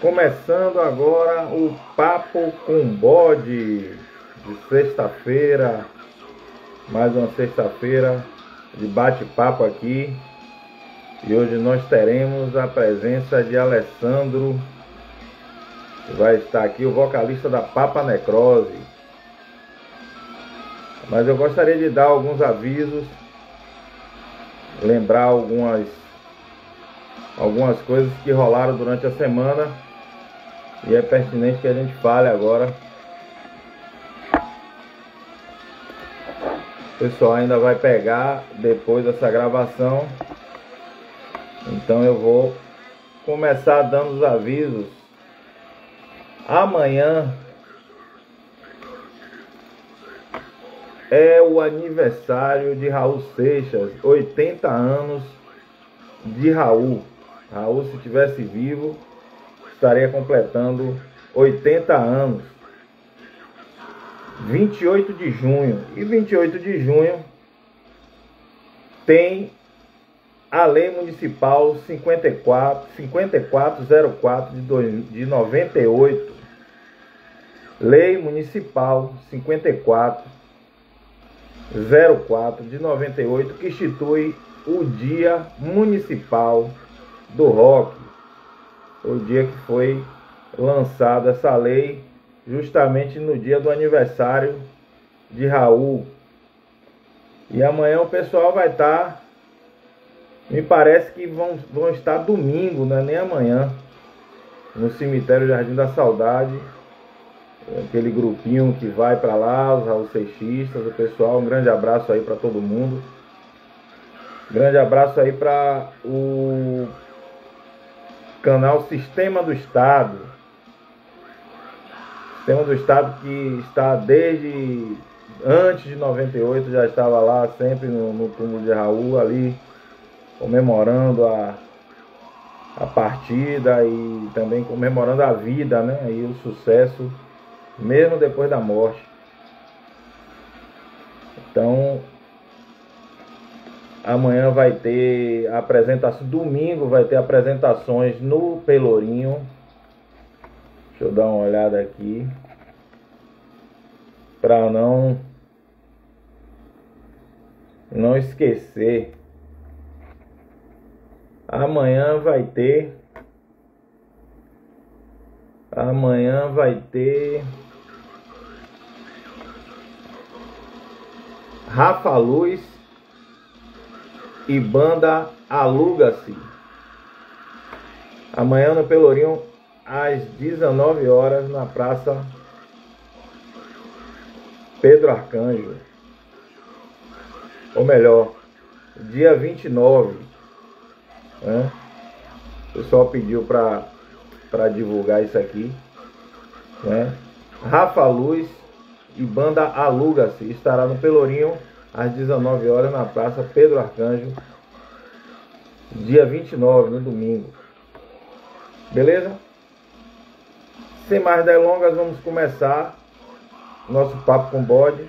Começando agora o Papo com Bode de sexta-feira, mais uma sexta-feira de bate-papo aqui. E hoje nós teremos a presença de Alessandro, que vai estar aqui, o vocalista da Papa Necrose. Mas eu gostaria de dar alguns avisos, lembrar algumas coisas que rolaram durante a semana. E é pertinente que a gente fale agora. O pessoal ainda vai pegar depois dessa gravação. Então eu vou começar dando os avisos. Amanhã é o aniversário de Raul Seixas, 80 anos de Raul. Raul, se estivesse vivo, estaria completando 80 anos. 28 de junho. E 28 de junho tem a Lei Municipal 5404 de 98. Lei Municipal 5404 de 98, que institui o Dia Municipal do Rock. O dia que foi lançada essa lei, justamente no dia do aniversário de Raul. E amanhã o pessoal vai estar, me parece que vão estar domingo, não é nem amanhã, no cemitério Jardim da Saudade. Aquele grupinho que vai para lá, os Raul Seixistas, o pessoal, um grande abraço aí para todo mundo. Grande abraço aí para o canal Sistema do Estado. Sistema do Estado que está desde antes de 98, já estava lá sempre no túmulo de Raul, ali comemorando a partida e também comemorando a vida, né? E o sucesso, mesmo depois da morte. Então, amanhã vai ter apresentação, domingo vai ter apresentações no Pelourinho. Deixa eu dar uma olhada aqui, para não esquecer. Amanhã vai ter Rafa Luz e banda Aluga-se. Amanhã no Pelourinho, às 19 horas, na Praça Pedro Arcanjo. Ou melhor, dia 29. Né? O pessoal pediu para divulgar isso aqui. Né? Rafa Luz e banda Aluga-se estará no Pelourinho às 19 horas na Praça Pedro Arcanjo, dia 29, no domingo. Beleza? Sem mais delongas, vamos começar nosso Papo com Bode.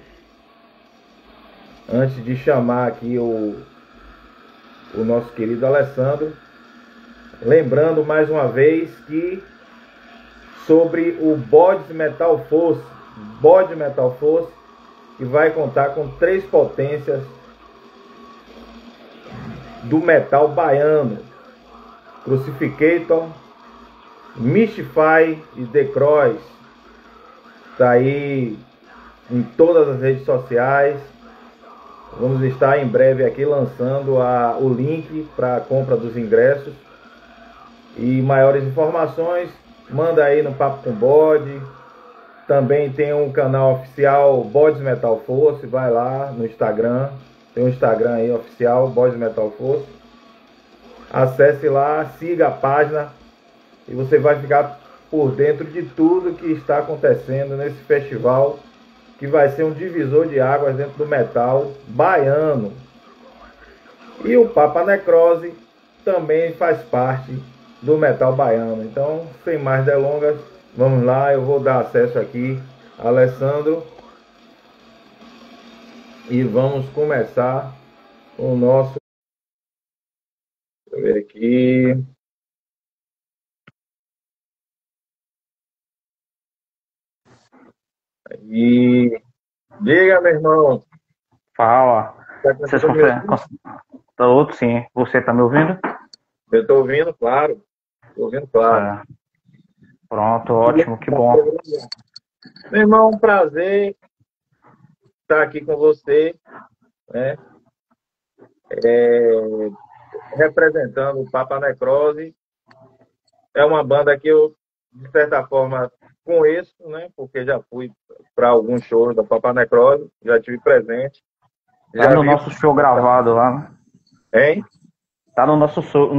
Antes de chamar aqui o nosso querido Alessandro, lembrando mais uma vez que sobre o Bode Metal Force, que vai contar com 3 potências do metal baiano: Crucificator, Mystify e The Cross. Está aí em todas as redes sociais. Vamos estar em breve aqui lançando o link para a compra dos ingressos. E maiores informações, manda aí no Papo com Bode. Também tem um canal oficial, Bodes Metal Force. Vai lá no Instagram, tem um Instagram aí oficial, Bodes Metal Force. Acesse lá, siga a página e você vai ficar por dentro de tudo que está acontecendo nesse festival, que vai ser um divisor de águas dentro do metal baiano. E o Papa Necrose também faz parte do metal baiano. Então, sem mais delongas, vamos lá. Eu vou dar acesso aqui a Alessandro e vamos começar o nosso... Deixa eu ver aqui. E diga, meu irmão, Fala. tá Vocês conseguindo me conseguem. ouvir? Outro sim. Você tá me ouvindo? Eu estou ouvindo, claro. Estou ouvindo, claro. É. Pronto, ótimo, que bom. Meu irmão, um prazer estar aqui com você, né? Representando o Papa Necrose. É uma banda que eu, de certa forma, conheço, né? Porque já fui para alguns shows da Papa Necrose, já tive presente, Tá já no vi, nosso show gravado lá, né? hein? Tá no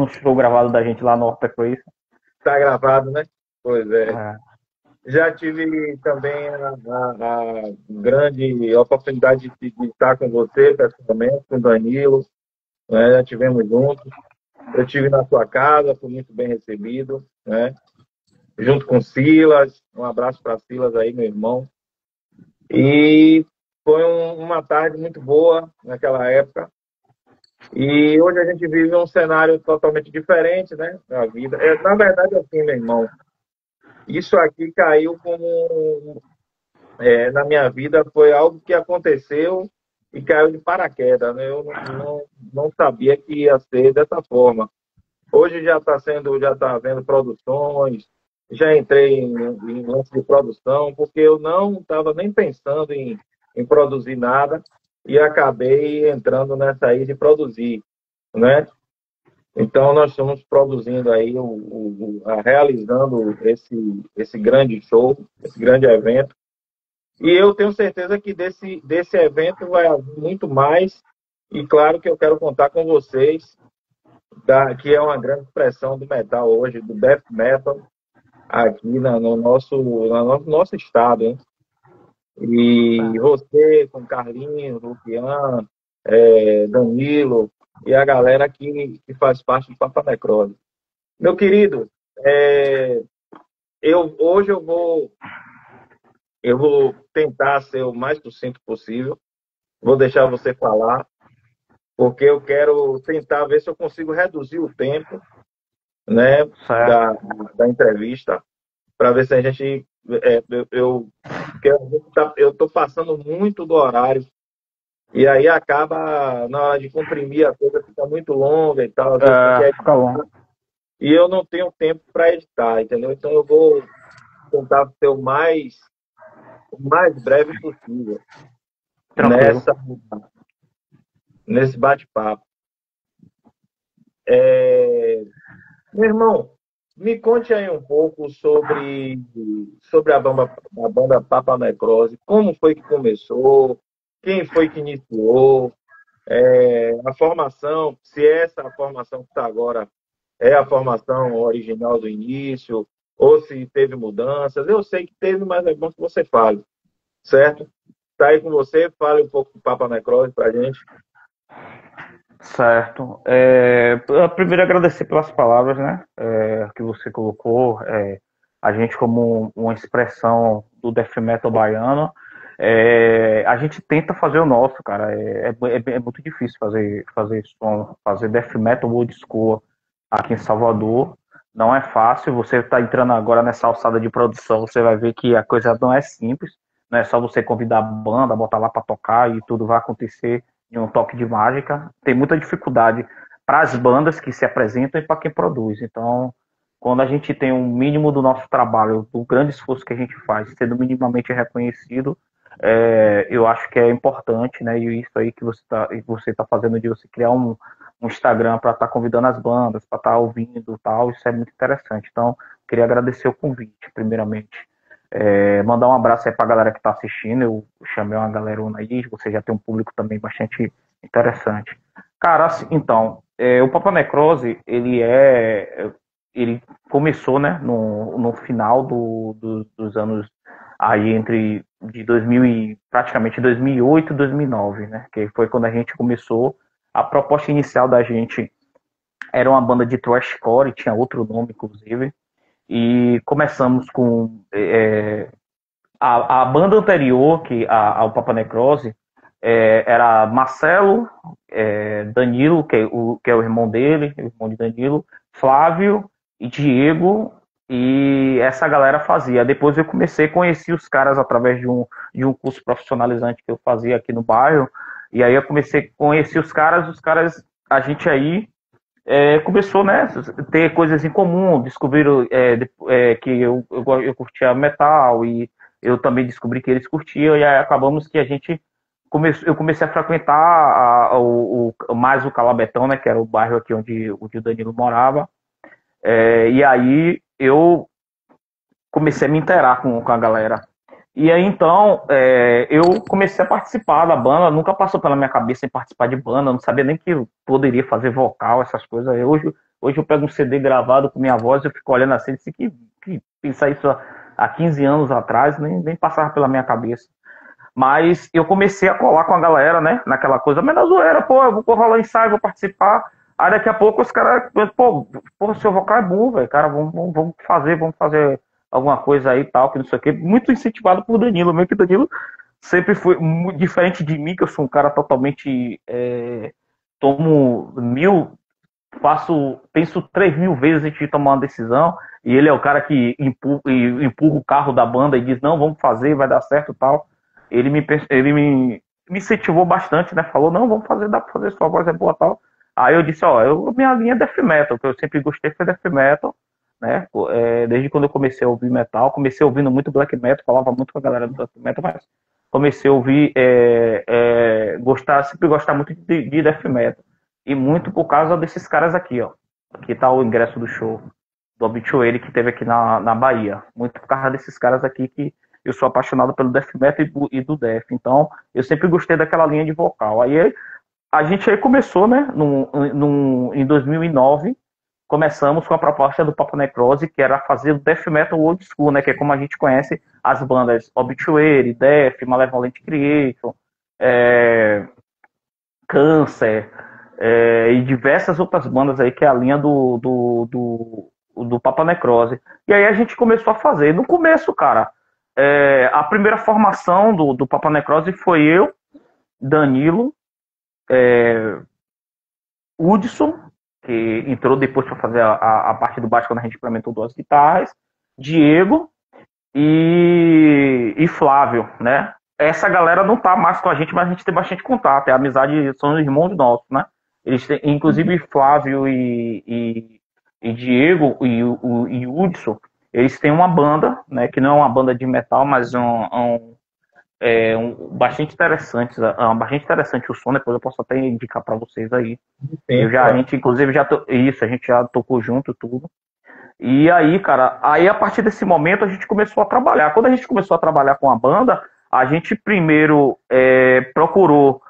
show gravado da gente lá no Horta Crazy. Tá gravado, né? Pois é. É. Já tive também a grande oportunidade de estar com você, pessoalmente, com o Danilo, né? Já tivemos juntos. Eu estive na sua casa, fui muito bem recebido, né? Junto com Silas, um abraço para Silas aí, meu irmão. E foi uma tarde muito boa naquela época. E hoje a gente vive um cenário totalmente diferente, né? Na vida. Na verdade, assim, meu irmão, isso aqui caiu como na minha vida, foi algo que aconteceu e caiu de paraquedas, né? Eu não sabia que ia ser dessa forma. Hoje já está havendo produções, já entrei em lance de produção, porque eu não estava nem pensando em produzir nada e acabei entrando nessa aí de produzir, né? Então, nós estamos produzindo aí, realizando esse grande show, esse grande evento. E eu tenho certeza que desse evento vai haver muito mais. E claro que eu quero contar com vocês, que é uma grande expressão do metal hoje, do death metal, aqui no nosso estado, hein? E você, com Carlinhos, Luciano, Danilo e a galera que faz parte do Papa Necrose. Meu querido, é, hoje eu vou tentar ser o mais sucinto possível. Vou deixar você falar, porque eu quero tentar ver se eu consigo reduzir o tempo, né, Certo. da entrevista, para ver se a gente. Porque eu estou passando muito do horário, e aí acaba, na hora de comprimir, a coisa fica muito longa e tal, às vezes tem que É, fica editar, bom. e eu não tenho tempo para editar, entendeu? Então eu vou tentar ser o mais breve possível Tranquilo. nesse bate-papo. É, Meu irmão, me conte aí um pouco sobre a banda Papa Necrose. Como foi que começou? Quem foi que iniciou? A formação, se essa formação que está agora é a formação original do início, ou se teve mudanças. Eu sei que teve, mas é bom que você fale, certo? Está aí com você, fale um pouco do Papa Necrose para a gente. Certo. Primeiro agradecer pelas palavras, né? Que você colocou. A gente como uma expressão do death metal baiano. A gente tenta fazer o nosso, cara. É muito difícil fazer som, fazer death metal old school aqui em Salvador. Não é fácil. Você está entrando agora nessa alçada de produção, você vai ver que a coisa não é simples. Não é só você convidar a banda, botar lá para tocar e tudo vai acontecer de um toque de mágica. Tem muita dificuldade para as bandas que se apresentam e para quem produz. Então, quando a gente tem um mínimo do nosso trabalho, do grande esforço que a gente faz, sendo minimamente reconhecido, eu acho que é importante, né? E isso aí que você tá fazendo de você criar um Instagram para estar convidando as bandas, para estar ouvindo tal, isso é muito interessante. Então, queria agradecer o convite, primeiramente. Mandar um abraço aí pra galera que tá assistindo. Eu chamei uma galerona aí, você já tem um público também bastante interessante. Cara, assim, então, o Papa Necrose, ele começou, né, no final dos anos aí entre de 2000 e praticamente 2008 e 2009, né, que foi quando a gente começou. A proposta inicial da gente era uma banda de thrashcore, tinha outro nome, inclusive, e começamos com a banda anterior ao Papa Necrose era Marcelo, Danilo, que é o irmão dele, o irmão de Danilo, Flávio e Diego. e essa galera fazia. Depois eu comecei a conhecer os caras através de um curso profissionalizante que eu fazia aqui no bairro, e aí eu comecei a conhecer os caras, a gente aí começou, né, ter coisas em comum, descobriram que eu curtia metal, e eu também descobri que eles curtiam, e aí acabamos que eu comecei a frequentar mais o Calabetão, né, que era o bairro aqui onde o Danilo morava, e aí eu comecei a me interar com a galera. E aí então eu comecei a participar da banda, nunca passou pela minha cabeça em participar de banda, não sabia nem que eu poderia fazer vocal, essas coisas. Hoje eu pego um CD gravado com minha voz, eu fico olhando assim, disse que pensar isso há 15 anos atrás, nem passava pela minha cabeça. Mas eu comecei a colar com a galera, né, naquela coisa, mas na zoeira, pô, eu vou rolar ensaio, vou participar. Aí daqui a pouco os caras, pô, seu vocal é bom, velho, cara, vamos fazer alguma coisa aí e tal, que não sei o quê. Muito incentivado por Danilo, meio que Danilo sempre foi muito diferente de mim, que eu sou um cara totalmente. Tomo penso 3.000 vezes antes de tomar uma decisão, e ele é o cara que empurra o carro da banda e diz, não, vamos fazer, vai dar certo e tal. Ele me incentivou bastante, né? Falou, não, vamos fazer, dá pra fazer, sua voz é boa e tal. Aí eu disse, minha linha é death metal, que eu sempre gostei foi death metal, né? Desde quando eu comecei a ouvir metal, comecei ouvindo muito black metal, falava muito com a galera do black metal, mas comecei a ouvir, sempre gostar muito de death metal. E muito por causa desses caras aqui, ó. Aqui tá o ingresso do show do Obituary que teve aqui na Bahia. Muito por causa desses caras aqui que eu sou apaixonado pelo death metal e do death. Então, eu sempre gostei daquela linha de vocal. Aí a gente aí começou, né, em 2009, começamos com a proposta do Papa Necrose, que era fazer o death metal old school, né, que é como a gente conhece as bandas Obituary, Death, Malevolent Creation, Câncer, e diversas outras bandas aí, que é a linha do Papa Necrose. E aí a gente começou a fazer. No começo, cara, a primeira formação do Papa Necrose foi eu, Danilo, Hudson, que entrou depois para fazer a parte do baixo quando a gente implementou duas guitarras, Diego e Flávio, né? Essa galera não tá mais com a gente, mas a gente tem bastante contato, amizade, são irmãos nossos, né? Eles têm, inclusive Flávio e Diego e Hudson, eles têm uma banda, né? Que não é uma banda de metal, mas bastante bastante interessante o som, depois eu posso até indicar para vocês aí. A gente inclusive a gente já tocou junto tudo. E aí, cara, a partir desse momento a gente começou a trabalhar. Quando a gente começou a trabalhar com a banda, a gente primeiro procurou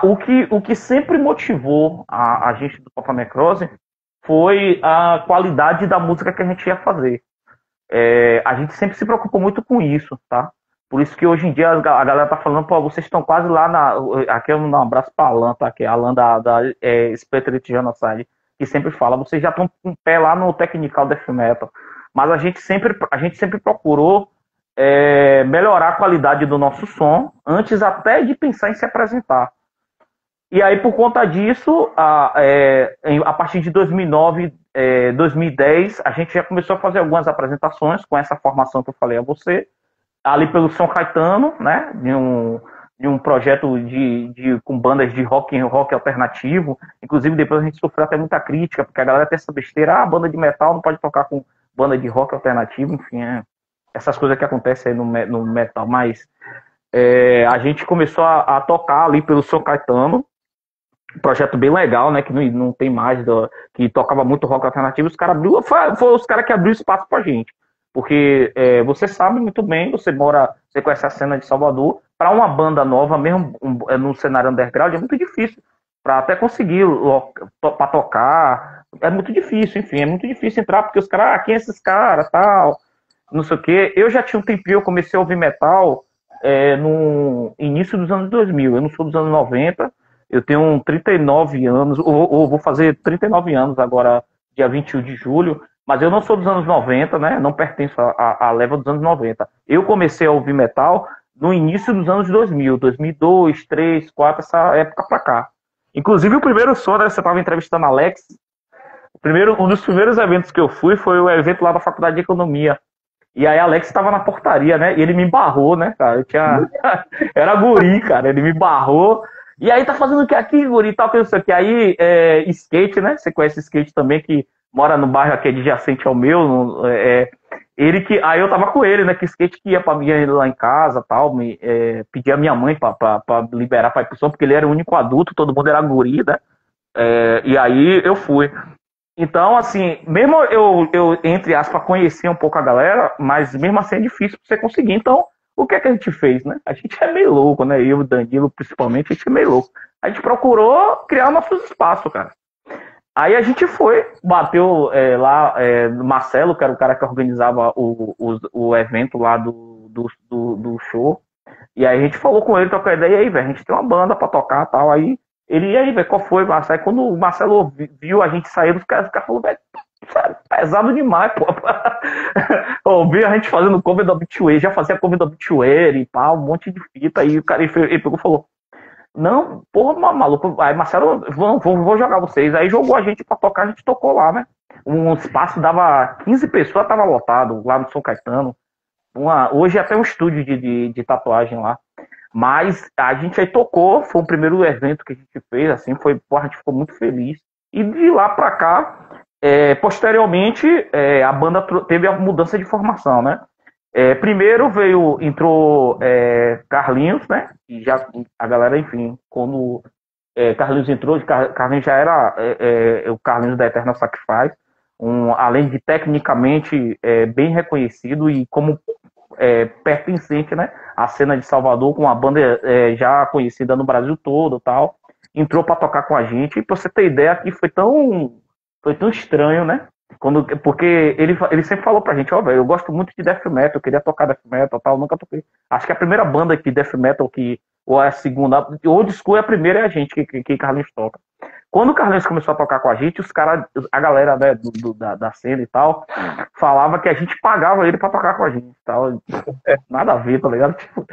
o que sempre motivou a gente do Papa Necrose foi a qualidade da música que a gente ia fazer. A gente sempre se preocupou muito com isso, tá? Por isso que hoje em dia a galera tá falando, pô, vocês estão quase lá aqui eu vou dar um abraço pra Alan, tá? Que é a Alan da Spirit Genocide, que sempre fala, vocês já estão com o pé lá no Technical Death Metal. Mas a gente sempre procurou melhorar a qualidade do nosso som, antes até de pensar em se apresentar. E aí, por conta disso, a partir de 2009, 2010, a gente já começou a fazer algumas apresentações com essa formação que eu falei a você, ali pelo São Caetano, né, de um projeto com bandas de rock alternativo. Inclusive, depois a gente sofreu até muita crítica, porque a galera tem essa besteira, banda de metal não pode tocar com banda de rock alternativo, enfim, essas coisas que acontecem aí no metal. Mas a gente começou a tocar ali pelo São Caetano, um projeto bem legal, né, que não tem mais, que tocava muito rock alternativo. Os caras foi os caras que abriu espaço pra gente. Porque você sabe muito bem, você conhece a cena de Salvador, para uma banda nova, mesmo no cenário underground, é muito difícil. Para até conseguir para tocar, é muito difícil, enfim, é muito difícil entrar, porque os caras, quem é esses caras, tal, não sei o quê. Eu já tinha um tempinho, eu comecei a ouvir metal no início dos anos 2000, eu não sou dos anos 90, eu tenho 39 anos, ou vou fazer 39 anos agora, dia 21 de julho, mas eu não sou dos anos 90, né? Não pertenço à leva dos anos 90. Eu comecei a ouvir metal no início dos anos 2000, 2002, 2003, 2004, essa época pra cá. Inclusive, o primeiro som, né, você estava entrevistando Alex, Um dos primeiros eventos que eu fui foi o evento lá da Faculdade de Economia. E aí Alex estava na portaria, né? E ele me barrou, né, cara? Eu tinha... Era guri, cara. Ele me barrou. E aí tá fazendo o que aqui, guri? Tal, que não sei o que. Aí, skate, né? Você conhece skate também, que mora no bairro aqui adjacente ao meu. Ele que... Aí eu tava com ele, né? Que skate que ia pra mim lá em casa, tal. Pedia a minha mãe pra liberar pra ir pro som, porque ele era o único adulto, todo mundo era guri, né? E aí eu fui. Então, assim, mesmo eu, entre aspas, conhecia um pouco a galera, mas mesmo assim é difícil pra você conseguir. Então, o que é que a gente fez, né? A gente é meio louco, né? Eu e o Danilo, principalmente, a gente é meio louco. A gente procurou criar nossos espaços, cara. Aí a gente foi, bateu lá no Marcelo, que era o cara que organizava o evento lá do show. E aí a gente falou com ele, trocou ideia, e aí, velho, a gente tem uma banda pra tocar e tal. Aí ele, e aí, velho, qual foi, Marcelo? Aí quando o Marcelo viu a gente saindo, os caras falaram, velho, pesado demais, pô. Ouvi a gente fazendo cover do Obituary, já fazia cover do Obituary e pá, um monte de fita. Aí o cara ele pegou e falou, não, porra, maluco. Aí Marcelo, vou jogar vocês. Aí jogou a gente pra tocar, a gente tocou lá, né? Um espaço dava 15 pessoas, tava lotado lá no São Caetano. Hoje é até um estúdio de tatuagem lá. Mas a gente aí tocou, foi o primeiro evento que a gente fez, assim, a gente ficou muito feliz. E de lá pra cá, posteriormente, a banda teve a mudança de formação, né? Primeiro entrou Carlinhos, né? E já a galera, enfim, quando Carlinhos entrou, Carlinhos já era o Carlinhos da Eternal Sacrifice, além de tecnicamente bem reconhecido e como pertencente, né, à cena de Salvador, com uma banda já conhecida no Brasil todo, tal, entrou para tocar com a gente. E pra você ter ideia, que foi tão estranho, né? Porque ele sempre falou pra gente, velho, eu gosto muito de death metal, eu queria tocar death metal, tal, nunca toquei. Acho que a primeira banda de death metal ou a segunda, Old School é a primeira, é a gente que Carlinhos toca. Quando o Carlinhos começou a tocar com a gente, os caras, a galera, né, da cena e tal, falava que a gente pagava ele pra tocar com a gente, tal. Nada a ver, tá ligado? Tipo,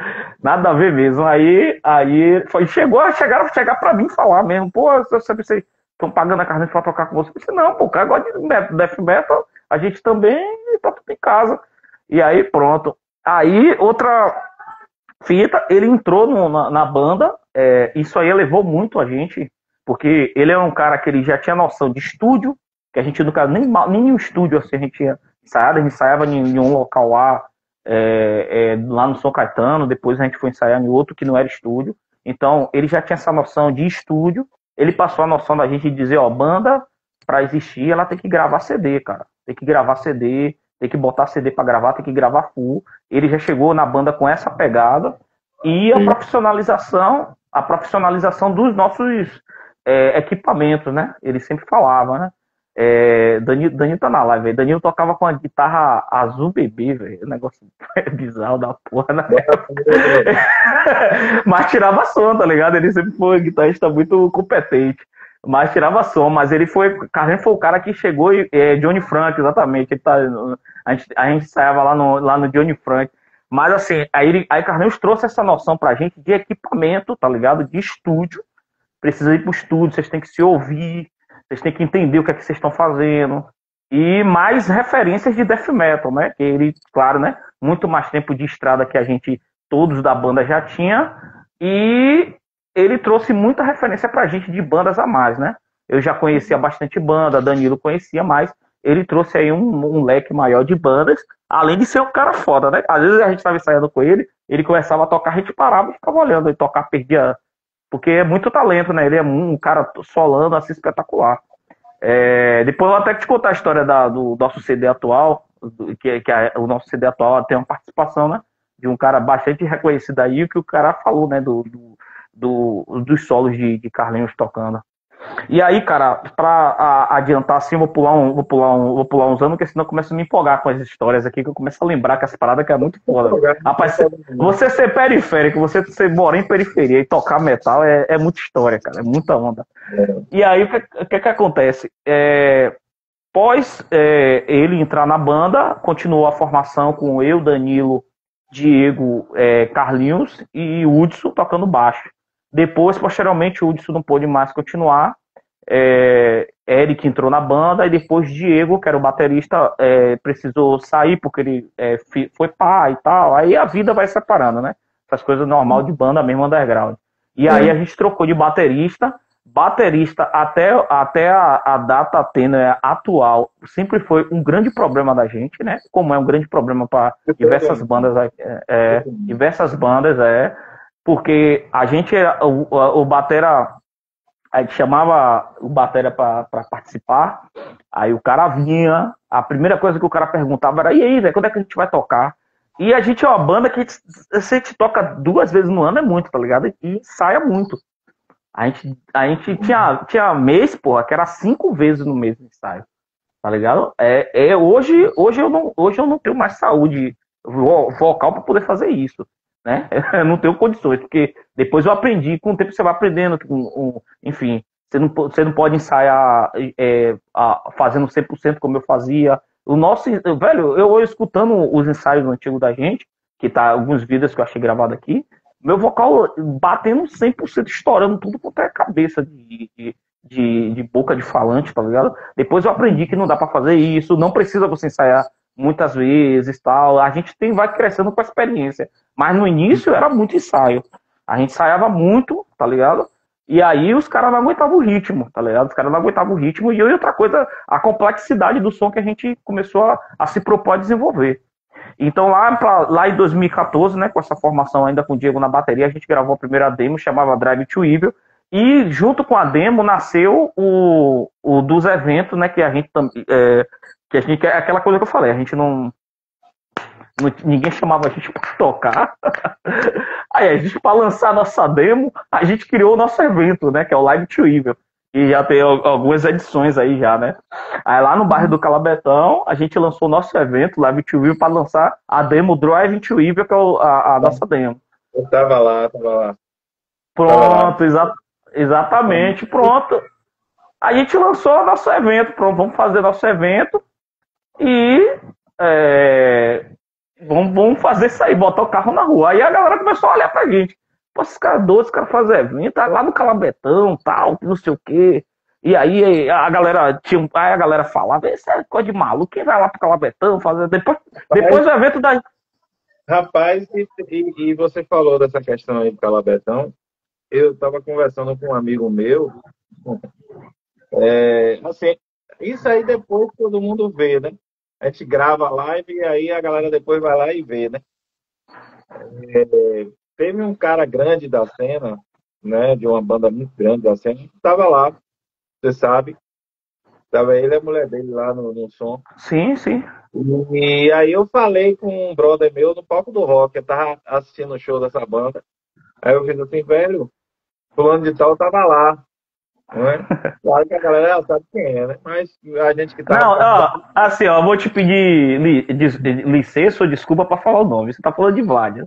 nada a ver mesmo. Aí chegaram a chegar pra mim falar mesmo, pô, vocês estão pagando a Carlinhos pra tocar com você. Eu disse, não, pô, o cara gosta de death metal, a gente também tá tudo em casa. E aí, pronto. Aí, outra fita, ele entrou na banda, isso aí levou muito a gente, porque ele é um cara que ele já tinha noção de estúdio, que a gente, no caso, nem um estúdio assim a gente tinha ensaiado, a gente ensaiava em um local lá no São Caetano, depois a gente foi ensaiar em outro que não era estúdio. Então, ele já tinha essa noção de estúdio, ele passou a noção da gente de dizer, banda, pra existir, ela tem que gravar CD, cara. Tem que gravar CD, tem que botar CD pra gravar, tem que gravar full. Ele já chegou na banda com essa pegada, e a profissionalização dos nossos equipamentos, né? Ele sempre falava, né? Danilo tá na live, velho. Danilo tocava com a guitarra azul bebê, velho. O negócio bizarro da porra, né? Mas tirava som, tá ligado? Ele sempre foi um guitarrista muito competente. Mas tirava som, mas Carlinhos foi o cara que chegou Johnny Frank, exatamente. A gente ensaiava lá no Johnny Frank. Mas assim, aí Carlinhos trouxe essa noção pra gente de equipamento, tá ligado? De estúdio. Precisa ir pro estúdio, vocês têm que se ouvir, vocês têm que entender o que é que vocês estão fazendo. E mais referências de death metal, né? Que ele, claro, né? Muito mais tempo de estrada que a gente, todos da banda, já tinha. E ele trouxe muita referência pra gente de bandas a mais, né? Eu já conhecia bastante banda, Danilo conhecia mais. Ele trouxe aí um leque maior de bandas, além de ser um cara foda, né? Às vezes a gente estava ensaiando com ele começava a tocar, a gente parava e ficava olhando, ele tocar, perdia, porque é muito talento, né? Ele é um cara solando assim espetacular. Depois eu vou até te contar a história do nosso CD atual, o nosso CD atual tem uma participação, né? De um cara bastante reconhecido aí, que o cara falou, né? Dos solos de Carlinhos tocando. E aí, cara, pra adiantar assim, vou pular uns anos, porque senão eu começo a me empolgar com as histórias aqui, que eu começo a lembrar que essa parada que é muito foda. Rapaz, você ser periférico, você morar em periferia e tocar metal é muita história, cara, é muita onda. E aí, o que acontece? Após ele entrar na banda, continuou a formação com eu, Danilo, Diego, Carlinhos e Hudson tocando baixo. Depois, posteriormente, o Hudson não pôde mais continuar. Eric entrou na banda, e depois Diego, que era o baterista, precisou sair porque ele foi pai e tal. Aí a vida vai separando, né? Essas coisas normal de banda mesmo, underground. E aí a gente trocou de baterista. Baterista até a data tênue atual sempre foi um grande problema da gente, né? Como é um grande problema para diversas bandas, porque a gente o batera, a gente chamava o batera para participar, aí o cara vinha, a primeira coisa que o cara perguntava era: e aí, velho, quando é que a gente vai tocar? E a gente é uma banda que a gente toca 2 vezes no ano, é muito, tá ligado? E ensaia muito. A gente tinha mês, porra, que era 5 vezes no mês de ensaio, tá ligado? Hoje eu não tenho mais saúde vocal para poder fazer isso, né? Eu não tenho condições, porque depois eu aprendi, com o tempo você vai aprendendo, enfim, você não pode ensaiar fazendo 100% como eu fazia. Velho, eu escutando os ensaios antigos da gente, que tá alguns vídeos que eu achei gravado aqui, meu vocal batendo 100%, estourando tudo quanto é cabeça de boca de falante, tá ligado? Depois eu aprendi que não dá pra fazer isso, não precisa você ensaiar muitas vezes, tal. A gente vai crescendo com a experiência. Mas no início era muito ensaio. A gente ensaiava muito, tá ligado? E aí os caras não aguentavam o ritmo, tá ligado? Os caras não aguentavam o ritmo. E outra coisa, a complexidade do som que a gente começou a se propor a desenvolver. Então lá em 2014, né, com essa formação ainda com o Diego na bateria, a gente gravou a primeira demo, chamava Drive to Evil, e junto com a demo nasceu o dos eventos, né, que a gente aquela coisa que eu falei, a gente ninguém chamava a gente para tocar. Aí a gente, para lançar nossa demo, a gente criou o nosso evento, né, que é o Live to Evil. E já tem algumas edições aí já, né? Aí lá no bairro do Calabetão, a gente lançou o nosso evento, Live to Evil, para lançar a demo Drive to Evil, que é a nossa demo. Eu tava lá. Pronto, exatamente, pronto. A gente lançou o nosso evento, pronto, vamos fazer nosso evento e vamos fazer isso aí, botar o carro na rua. Aí a galera começou a olhar pra gente. Pô, esses caras doidos, os caras fazem evento, tá lá no Calabetão, tal, não sei o quê. E aí a galera falava: esse é coisa de maluco, quem vai lá pro Calabetão fazer? Depois do evento da. Rapaz, e você falou dessa questão aí do Calabetão. Eu estava conversando com um amigo meu. Assim, isso aí depois todo mundo vê, né? A gente grava a live e aí a galera depois vai lá e vê, né? Teve um cara grande da cena, né? De uma banda muito grande da cena, que estava lá, você sabe. Tava ele e a mulher dele lá no som. Sim, sim. E aí eu falei com um brother meu no palco do rock, eu tava assistindo o show dessa banda. Aí eu fiz assim: velho, fulano de tal tava lá. Não é? Claro que a galera sabe quem é, né? Mas a gente que tá. Não, ó, assim, ó, vou te pedir licença ou desculpa pra falar o nome. Você tá falando de Vlad.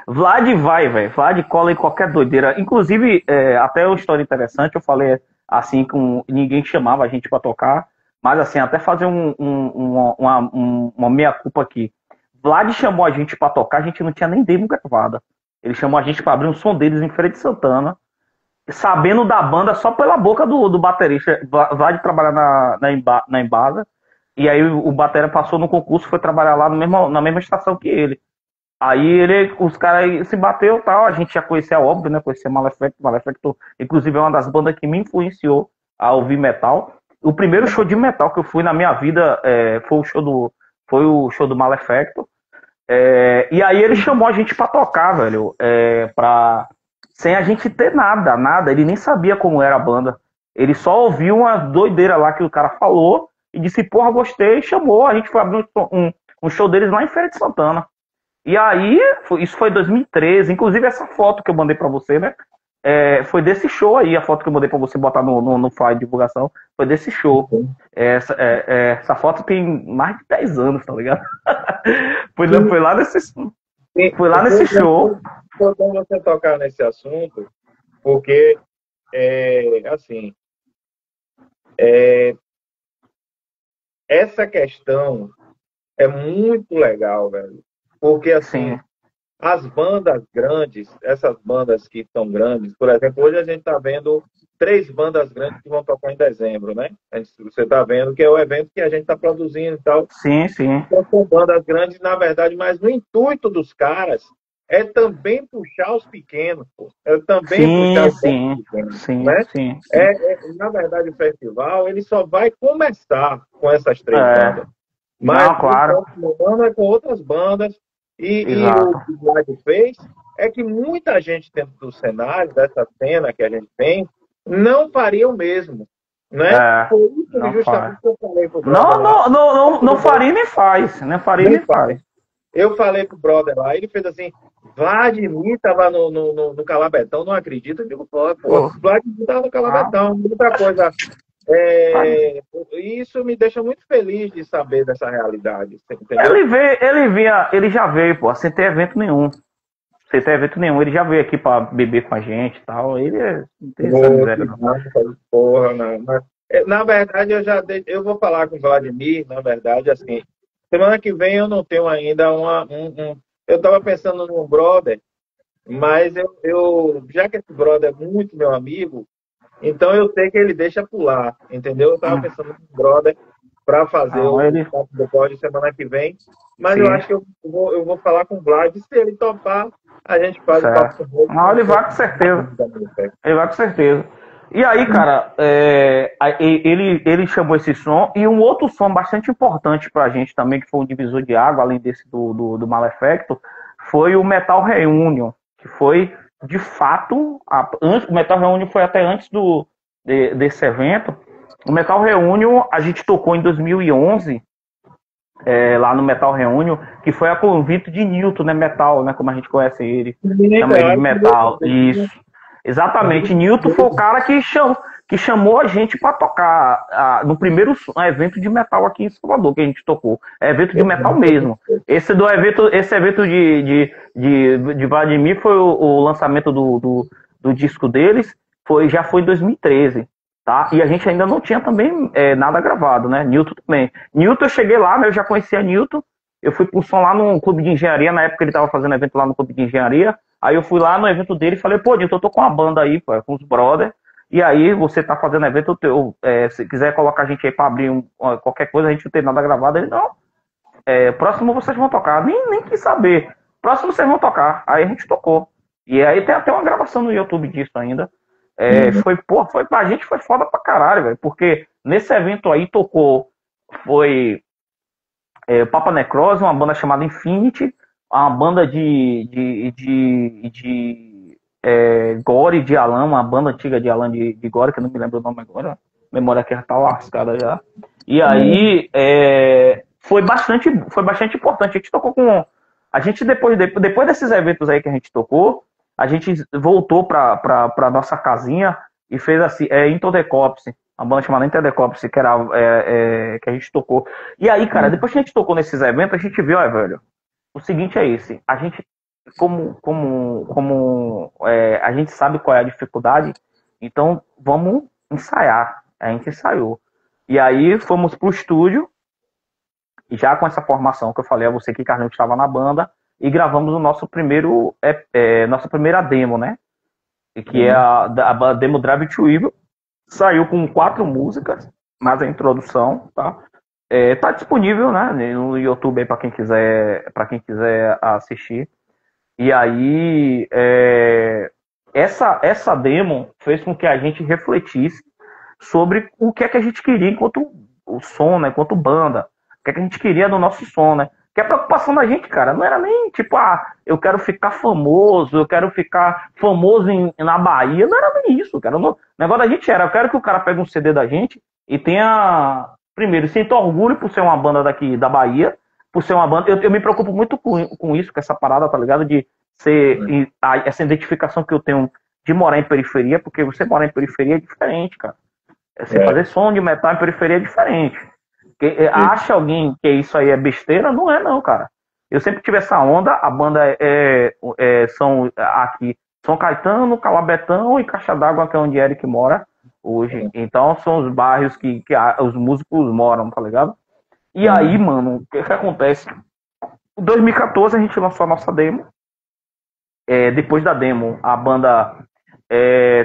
Vlad vai, velho. Vlad cola em qualquer doideira. Inclusive, até uma história interessante, eu falei assim, com ninguém chamava a gente pra tocar, mas assim, até fazer uma meia-culpa aqui. Vlad chamou a gente pra tocar, a gente não tinha nem demo gravada. Ele chamou a gente pra abrir um som deles em Feira de Santana, sabendo da banda só pela boca do baterista. Vlad trabalhar na Embasa, e aí o batera passou no concurso, foi trabalhar lá na mesma estação que ele. Aí os caras se bateu e tal, a gente já conhecia, óbvio, né? Conhecia Malefactor, inclusive é uma das bandas que me influenciou a ouvir metal. O primeiro show de metal que eu fui na minha vida foi o show do Malefactor. E aí ele chamou a gente pra tocar, velho, sem a gente ter nada. Ele nem sabia como era a banda. Ele só ouviu uma doideira lá que o cara falou e disse: porra, gostei, e chamou. A gente foi abrir um show deles lá em Feira de Santana. E aí, isso foi em 2013. Inclusive, essa foto que eu mandei pra você, né? Foi desse show aí, a foto que eu mandei pra você botar no file de divulgação. Foi desse show. Essa foto tem mais de 10 anos, tá ligado? Foi lá nesse show. Foi bom você tocar nesse assunto, porque, assim, essa questão é muito legal, velho. Porque, assim, as bandas grandes, essas bandas que são grandes, por exemplo, hoje a gente está vendo 3 bandas grandes que vão tocar em dezembro, né? Você está vendo que é o evento que a gente está produzindo e tal. Sim, sim. Então, são bandas grandes, na verdade, mas o intuito dos caras é também puxar os pequenos, pô. É também puxar Sim, os bandas sim. pequenos, Sim, né? sim, sim. Na verdade, o festival ele só vai começar com essas 3 É. bandas. Mas Não, no claro. próximo ano é com outras bandas. E o Exato. que o Vlad fez é que muita gente dentro do cenário, dessa cena que a gente tem, não faria o mesmo, né? É. Por isso, Não justamente, faz. que eu falei pro brother Não, lá, não, não, não, não faria nem faz. Nem faria nem nem faz. faz. Eu falei pro brother lá, ele fez assim, Vladimir tava no Calabetão, não acredito. Eu digo, pô, Pô, Vladimir tava no ah, Calabetão. Outra coisa, tá. isso me deixa muito feliz de saber dessa realidade, entendeu? Ele já veio, pô, sem ter evento nenhum. Sem ter evento nenhum. Ele já veio aqui pra beber com a gente e tal. Não tem essa Pô, miséria, que não. massa, porra, não. Na verdade, eu vou falar com o Vladimir, na verdade, assim, semana que vem eu não tenho ainda eu estava pensando num brother, mas já que esse brother é muito meu amigo, então eu sei que ele deixa pular, entendeu? Eu estava Hum, pensando num brother para fazer Não, o ele. papo do pódio semana que vem, mas eu Sim, acho que eu vou falar com o Vlad, se ele topar, a gente faz o papo certo. com ele. Não, ele vai com certeza. Ele vai com certeza. E aí, cara, ele chamou esse som e um outro som bastante importante pra gente também, que foi um divisor de água, além desse do Malefacto, foi o Metal Reunion, que foi, de fato, o Metal Reunion foi até antes desse evento. O Metal Reunion a gente tocou em 2011, lá no Metal Reunion, que foi a convite de Newton, né? Metal, né? Como a gente conhece ele. Chama ele de Metal. Isso. Exatamente. Newton foi o cara que chamou a gente para tocar no primeiro evento de metal aqui em Salvador, que a gente tocou. É evento de metal mesmo. Esse evento de Vladimir foi o lançamento do disco deles, já foi em 2013. Tá? E a gente ainda não tinha também nada gravado, né? Newton também. Newton, eu cheguei lá, né? Eu já conhecia Newton. Eu fui pro som lá no clube de engenharia, na época ele tava fazendo evento lá no clube de engenharia. Aí eu fui lá no evento dele e falei, pô, Newton, eu tô com uma banda aí, pô, com os brothers. E aí você tá fazendo evento, se quiser colocar a gente aí pra abrir qualquer coisa, a gente não tem nada gravado. Ele, não, próximo vocês vão tocar. Nem quis saber. Próximo vocês vão tocar. Aí a gente tocou. E aí tem até uma gravação no YouTube disso ainda. Pra gente foi foda pra caralho, velho. Porque nesse evento aí foi Papa Necrose, uma banda chamada Infinity, uma banda de gore de Alan, uma banda antiga de Alan de gore, que eu não me lembro o nome agora. A memória aqui já tá lascada já. E aí foi bastante importante. A gente tocou com. A gente, depois desses eventos aí que a gente tocou, a gente voltou pra nossa casinha e fez assim, Into the Cops, uma banda chamada Into the Cops, que era que a gente tocou. E aí, cara, depois que a gente tocou nesses eventos, a gente viu, velho, o seguinte é esse, a gente, a gente sabe qual é a dificuldade, então vamos ensaiar. A gente ensaiou. E aí fomos pro estúdio, já com essa formação que eu falei a você que Carlinhos estava na banda, e gravamos o nosso nossa primeira demo, né? Que é a demo Drive to Evil. Saiu com 4 músicas, mas a introdução, tá? Tá disponível, né, no YouTube aí para quem quiser assistir. E aí essa demo fez com que a gente refletisse sobre o que é que a gente queria enquanto o som, né, enquanto banda. O que é que a gente queria no nosso som, né? Que a preocupação da gente, cara, não era nem tipo, eu quero ficar famoso, eu quero ficar famoso na Bahia. Não era nem isso, cara. O negócio da gente era, eu quero que o cara pegue um CD da gente e tenha, primeiro, sinta orgulho por ser uma banda daqui da Bahia, por ser uma banda. Eu me preocupo muito com isso, com essa parada, tá ligado? De ser essa identificação que eu tenho de morar em periferia, porque você morar em periferia é diferente, cara. Você fazer som de metal em periferia é diferente. Acha alguém que isso aí é besteira? Não é não, cara. Eu sempre tive essa onda, a banda são aqui São Caetano, Calabetão e Caixa d'Água, que é onde Eric mora hoje. Então são os bairros que os músicos moram, tá ligado? E aí, mano, o que acontece? Em 2014 a gente lançou a nossa demo. Depois da demo, a banda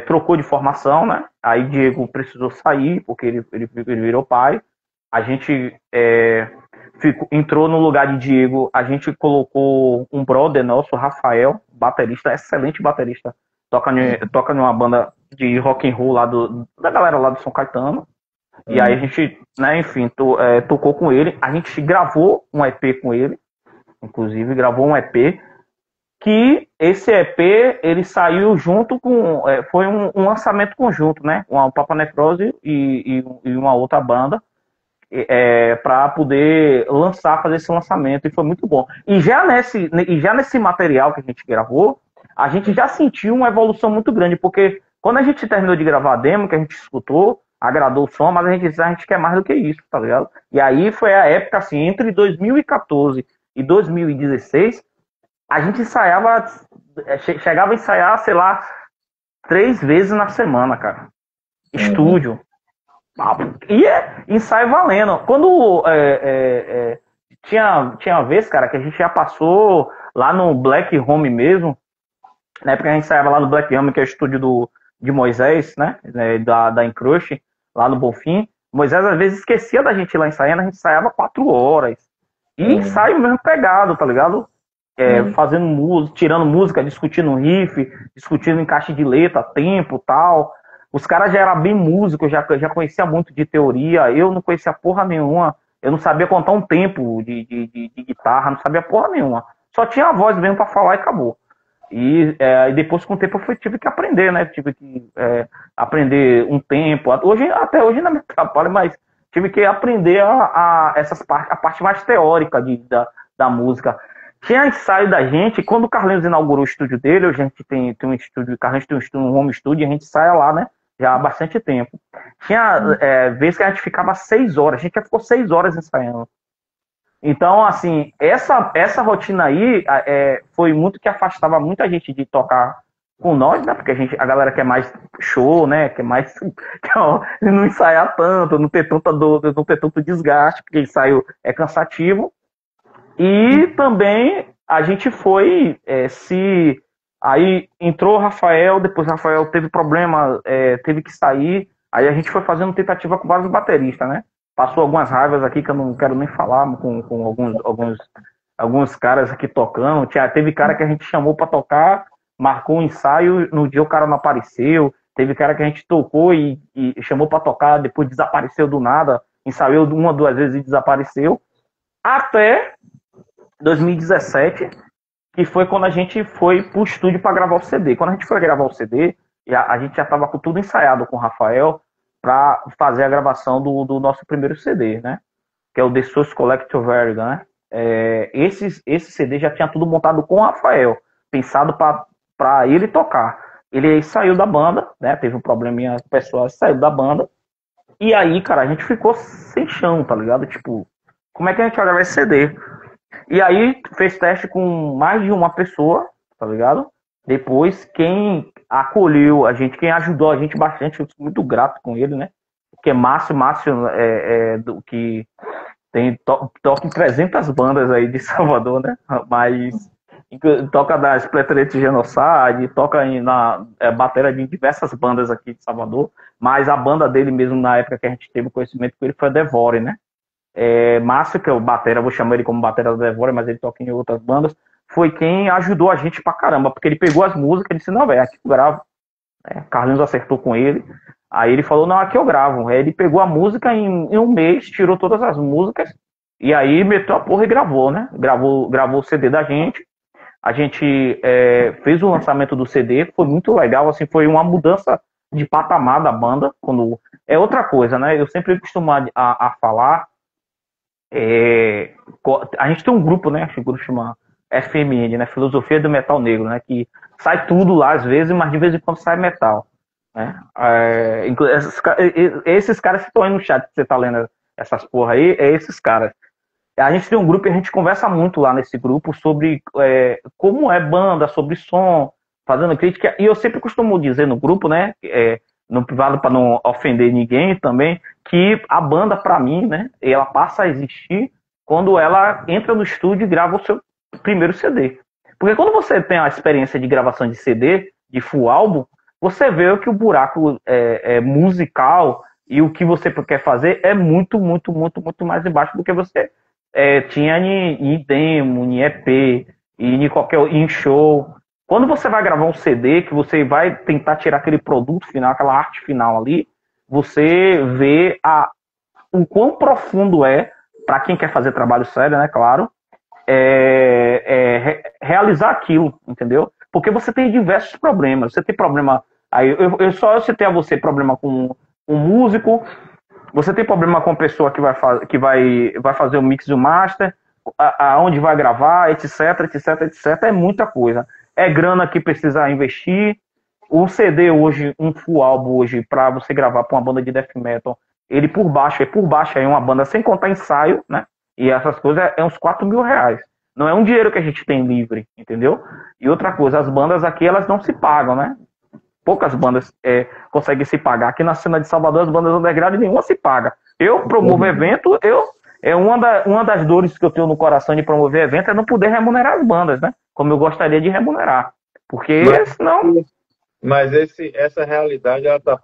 trocou de formação, né? Aí Diego precisou sair, porque ele virou pai. A gente entrou no lugar de Diego, a gente colocou um brother nosso, Rafael, baterista, excelente baterista, toca numa banda de rock and roll lá da galera lá do São Caetano. E aí a gente, né, enfim, tocou com ele. A gente gravou um EP com ele, inclusive gravou um EP, que esse EP ele saiu junto com, foi um lançamento conjunto, né, o Papa Necrose e uma outra banda, para poder fazer esse lançamento, e foi muito bom. E já nesse material que a gente gravou, a gente já sentiu uma evolução muito grande, porque quando a gente terminou de gravar a demo, que a gente escutou, agradou o som, mas a gente quer mais do que isso, tá ligado? E aí foi a época, assim, entre 2014 e 2016, a gente ensaiava, chegava a ensaiar, sei lá, 3 vezes na semana, cara. Estúdio. E ensaio valendo. Quando tinha uma vez, cara, que a gente já passou lá no Black Home mesmo, na época a gente ensaiava lá no Black Home, que é o estúdio de Moisés, né, da Encrush, lá no Bonfim. Moisés às vezes esquecia da gente lá ensaiando, a gente ensaiava 4 horas. E ensaio mesmo pegado, tá ligado? Fazendo música, tirando música, discutindo riff, discutindo encaixe de letra, tempo, tal. Os caras já eram bem músicos, já conhecia muito de teoria. Eu não conhecia porra nenhuma. Eu não sabia contar um tempo de guitarra, não sabia porra nenhuma. Só tinha a voz mesmo pra falar e acabou. E depois, com o tempo, eu tive que aprender, né? Tive que aprender um tempo. Até hoje não me atrapalha, mas tive que aprender a parte mais teórica da música. Tinha ensaio da gente, quando o Carlinhos inaugurou o estúdio dele, a gente tem um estúdio, o Carlinhos tem um home studio, e a gente ensaia lá, né? Já há bastante tempo. Tinha vezes que a gente ficava 6 horas, a gente já ficou 6 horas ensaiando. Então, assim, essa rotina aí foi muito que afastava muita gente de tocar com nós, né? Porque a galera quer mais show, né? Quer mais não ensaiar tanto, não ter tanta dor, não ter tanto desgaste, porque ensaio é cansativo. E também a gente foi aí entrou o Rafael, depois o Rafael teve problema, teve que sair. Aí a gente foi fazendo tentativa com vários bateristas, né? Passou algumas raivas aqui que eu não quero nem falar com alguns caras aqui tocando. Teve cara que a gente chamou para tocar, marcou um ensaio, no dia o cara não apareceu. Teve cara que a gente tocou e chamou para tocar, depois desapareceu do nada. Ensaiou 1 ou 2 vezes e desapareceu. Até 2017, que foi quando a gente foi pro estúdio para gravar o CD. Quando a gente foi gravar o CD, a gente já estava com tudo ensaiado com o Rafael para fazer a gravação do nosso primeiro CD, né? Que é o The Source Collector Vertigo, né? Esse CD já tinha tudo montado com o Rafael, pensado para ele tocar. Ele saiu da banda, né? Teve um probleminha pessoal, saiu da banda. E aí, cara, a gente ficou sem chão, tá ligado? Tipo, como é que a gente vai gravar esse CD? E aí fez teste com mais de uma pessoa, tá ligado? Depois, quem acolheu a gente, quem ajudou a gente bastante, eu sou muito grato com ele, né? Porque Márcio que toca em 300 bandas aí de Salvador, né? Mas toca da Splatterate Genocide, toca na bateria de diversas bandas aqui de Salvador, mas a banda dele mesmo, na época que a gente teve conhecimento com ele, foi a Devore, né? Márcio, que é o batera, vou chamar ele como batera da Devore, mas ele toca em outras bandas, foi quem ajudou a gente pra caramba, porque ele pegou as músicas e disse, não, velho, aqui eu gravo. Carlinhos acertou com ele, aí ele falou, não, aqui eu gravo. Aí ele pegou a música em 1 mês, tirou todas as músicas, e aí meteu a porra e gravou, né? Gravou o CD da gente. A gente fez o lançamento do CD, foi muito legal, assim, foi uma mudança de patamar da banda. É outra coisa, né? Eu sempre costumo a falar. A gente tem um grupo, né? Acho que o grupo chama FMN, né? Filosofia do Metal Negro, né? Que sai tudo lá às vezes, mas de vez em quando sai metal, né? Esses caras que estão aí no chat, que você tá lendo essas porra aí, esses caras. A gente tem um grupo e a gente conversa muito lá nesse grupo sobre como é banda, sobre som, fazendo crítica. E eu sempre costumo dizer no grupo, né? No privado, para não ofender ninguém também, que a banda, para mim, né, ela passa a existir quando ela entra no estúdio e grava o seu primeiro CD. Porque quando você tem a experiência de gravação de CD, de full álbum, você vê que o buraco é musical e o que você quer fazer é muito, muito, muito, muito mais embaixo do que você tinha em demo, em EP, e em show. Quando você vai gravar um CD, que você vai tentar tirar aquele produto final, aquela arte final ali, você vê o quão profundo para quem quer fazer trabalho sério, né, claro, realizar aquilo, entendeu? Porque você tem diversos problemas. Você tem problema. Aí eu só citei a você problema com um músico, você tem problema com a pessoa que vai fazer o mix e o master, aonde vai gravar, etc, etc, etc. É muita coisa. É grana que precisa investir. O CD hoje, um full álbum hoje, para você gravar para uma banda de death metal, ele por baixo é uma banda sem contar ensaio, né? E essas coisas é uns 4 mil reais. Não é um dinheiro que a gente tem livre, entendeu? E outra coisa, as bandas aqui, elas não se pagam, né? Poucas bandas conseguem se pagar. Aqui na cena de Salvador, as bandas underground, nenhuma se paga. Eu promovo evento, uma das dores que eu tenho no coração de promover evento é não poder remunerar as bandas, né? Como eu gostaria de remunerar. Porque senão... Mas essa realidade ela está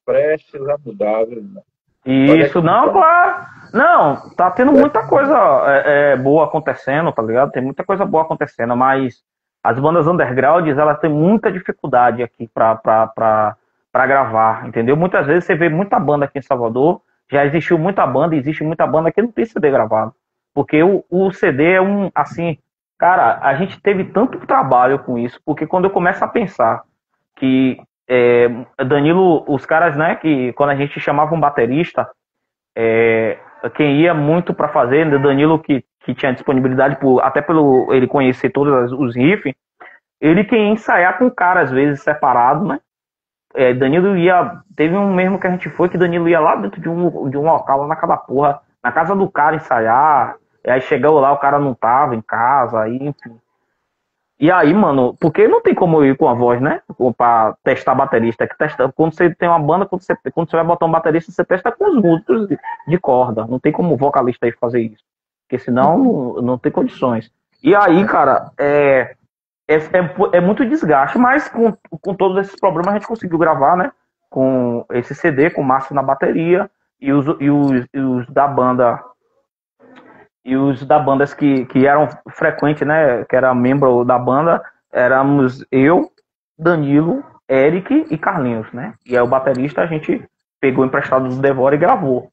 prestes a mudar, viu? Isso, não, claro. Não, tá tendo muita coisa boa acontecendo, tá ligado? Tem muita coisa boa acontecendo, mas as bandas undergrounds, elas têm muita dificuldade aqui pra gravar, entendeu? Muitas vezes você vê muita banda aqui em Salvador, já existe muita banda que não tem CD gravado. Porque o CD é assim, cara, a gente teve tanto trabalho com isso, porque quando eu começo a pensar que Danilo, os caras, né, que quando a gente chamava um baterista, quem ia muito para fazer, Danilo que tinha disponibilidade, até pelo ele conhecer todos os riffs, ele quem ia ensaiar com o cara, às vezes separado, né? Danilo teve um mesmo que a gente foi, que Danilo ia lá dentro de um local, lá na casa da porra, na casa do cara ensaiar, aí chegou lá, o cara não tava em casa, aí, enfim. E aí, mano, porque não tem como eu ir com a voz, né? Pra testar baterista. Quando você tem uma banda, quando você vai botar um baterista, você testa com os músicos de corda. Não tem como o vocalista aí fazer isso. Porque senão não tem condições. E aí, cara, é muito desgaste, mas com todos esses problemas a gente conseguiu gravar, né? Com esse CD, com o Márcio na bateria e os da banda. E os da bandas que eram frequentes, né? Que era membro da banda, éramos eu, Danilo, Eric e Carlinhos, né? E aí o baterista a gente pegou emprestado do Devora e gravou.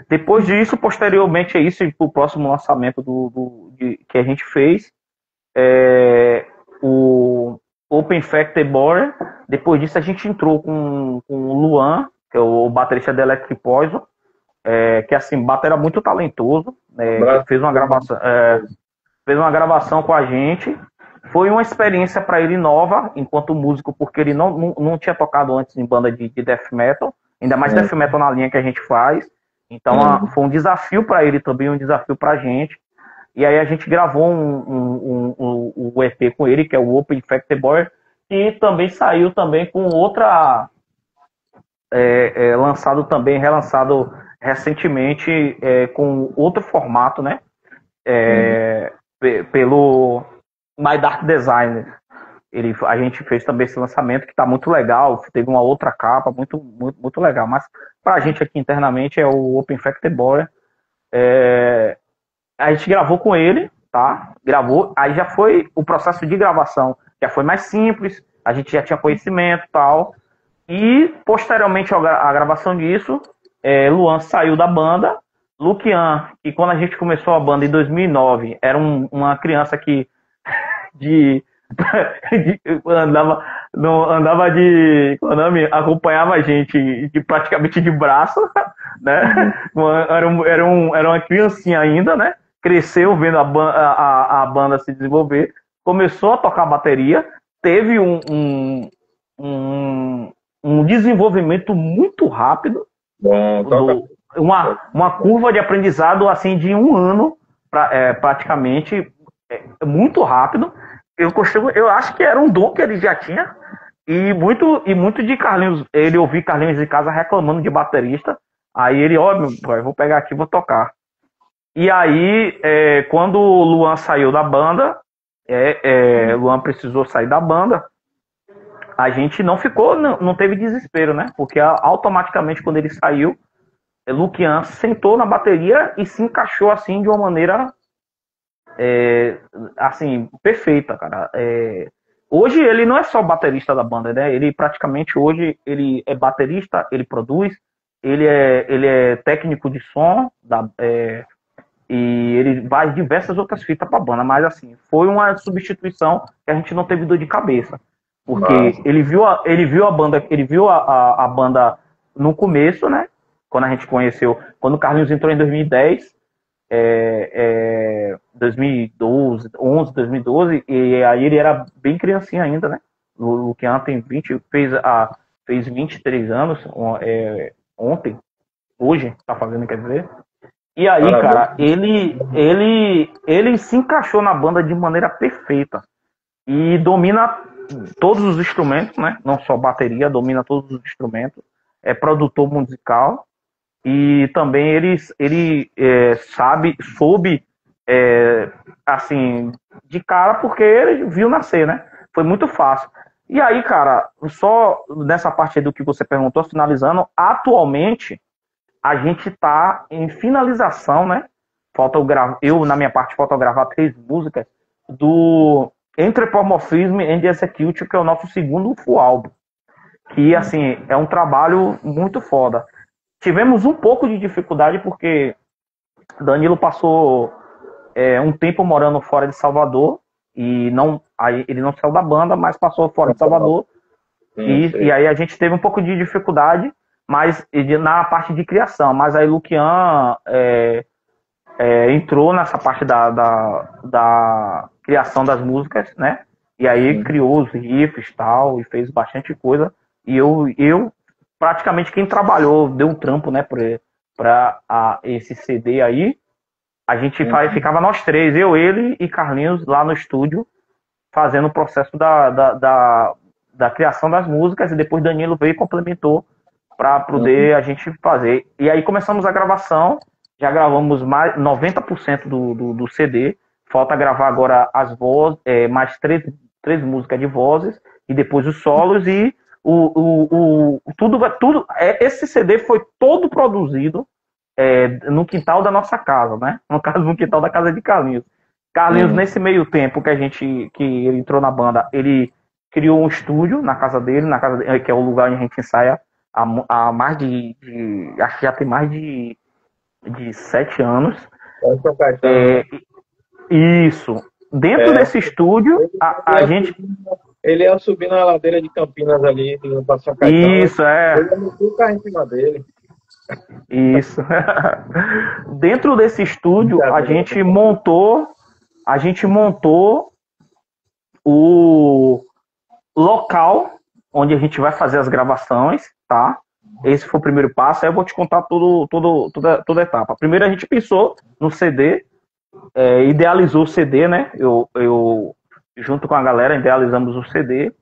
Depois disso, posteriormente a isso, o próximo lançamento que a gente fez, o Open Factory Borer. Depois disso a gente entrou com o Luan, que é o baterista da Electric Poison, que assim, batera muito talentoso, fez uma gravação com a gente. Foi uma experiência para ele nova, enquanto músico, porque ele não tinha tocado antes em banda de death metal, ainda mais death metal na linha que a gente faz. Então foi um desafio para ele também, um desafio para a gente. E aí a gente gravou um EP com ele, que é o Open Factory Boy, e também saiu também com outra... relançado recentemente com outro formato, né? Pelo My Dark Designer. A gente fez também esse lançamento que está muito legal, teve uma outra capa, muito, muito, muito legal. Mas para a gente aqui internamente é o Open Factory Boy. A gente gravou com ele, tá? Gravou, aí já foi o processo de gravação, já foi mais simples, a gente já tinha conhecimento e tal. E posteriormente à gravação disso, Luan saiu da banda. Luquian, que quando a gente começou a banda em 2009, era uma criança que acompanhava a gente praticamente de braço, né? Era uma criancinha ainda, né? Cresceu vendo a banda se desenvolver, começou a tocar bateria, teve um desenvolvimento muito rápido, uma curva de aprendizado assim de 1 ano, praticamente, muito rápido. Eu acho que era um dom que ele já tinha, e muito de Carlinhos, ele ouvia Carlinhos em casa reclamando de baterista, aí ele, meu pai, vou pegar aqui e vou tocar. E aí, quando o Luan saiu da banda, Luan precisou sair da banda, a gente não ficou, não teve desespero, né? Porque automaticamente quando ele saiu, Lukian sentou na bateria e se encaixou assim de uma maneira assim, perfeita, cara. Hoje ele não é só baterista da banda, né? Ele praticamente hoje ele é baterista, ele produz, ele é técnico de som e ele faz diversas outras fitas pra banda, mas assim, foi uma substituição que a gente não teve dor de cabeça. Porque ele viu a banda, ele viu a banda no começo, né? Quando a gente conheceu, quando o Carlinhos entrou em 2010, 2012, 11, 2012, e aí ele era bem criancinha ainda, né? O Lukian tem 20, fez 23 anos ontem, hoje, tá fazendo, quer dizer. E aí, Parabéns. cara, ele se encaixou na banda de maneira perfeita e domina todos os instrumentos, né? Não só bateria, domina todos os instrumentos, é produtor musical. E também ele soube, assim, de cara, porque ele viu nascer, né? Foi muito fácil. E aí, cara, só nessa parte aí do que você perguntou, finalizando, atualmente a gente tá em finalização, né? Eu, na minha parte, falta gravar 3 músicas do Anthropomorphism and Execute, que é o nosso segundo full álbum. Que, assim, é um trabalho muito foda. Tivemos um pouco de dificuldade porque Danilo passou um tempo morando fora de Salvador e ele não saiu da banda, mas passou fora de Salvador. E aí a gente teve um pouco de dificuldade, mas na parte de criação. Mas aí Lukian entrou nessa parte da criação das músicas, né? E aí criou os riffs e tal, e fez bastante coisa. E eu praticamente quem trabalhou, deu um trampo, né, pra esse CD aí. A gente ficava nós 3, eu, ele e Carlinhos, lá no estúdio, fazendo o processo da criação das músicas, e depois Danilo veio e complementou para poder a gente fazer. E aí começamos a gravação, já gravamos mais 90% do CD, falta gravar agora as vozes, mais 3 músicas de vozes, e depois os solos, e tudo. Esse CD foi todo produzido no quintal da nossa casa, né? No caso, no quintal da casa de Carlinhos. Carlinhos, nesse meio tempo que ele entrou na banda, ele criou um estúdio na casa dele, que é o lugar onde a gente ensaia há mais acho que já tem mais de 7 anos. Isso. Dentro desse estúdio, a gente... Ele ia subir na ladeira de Campinas ali, indo pra São Caetano. Isso, Ele ia meter o carro em cima dele. Isso. Dentro desse estúdio, a gente montou o local onde a gente vai fazer as gravações, tá? Esse foi o primeiro passo, aí eu vou te contar toda a etapa. Primeiro a gente pensou no CD, idealizou o CD, né? Eu junto com a galera, idealizamos o CD.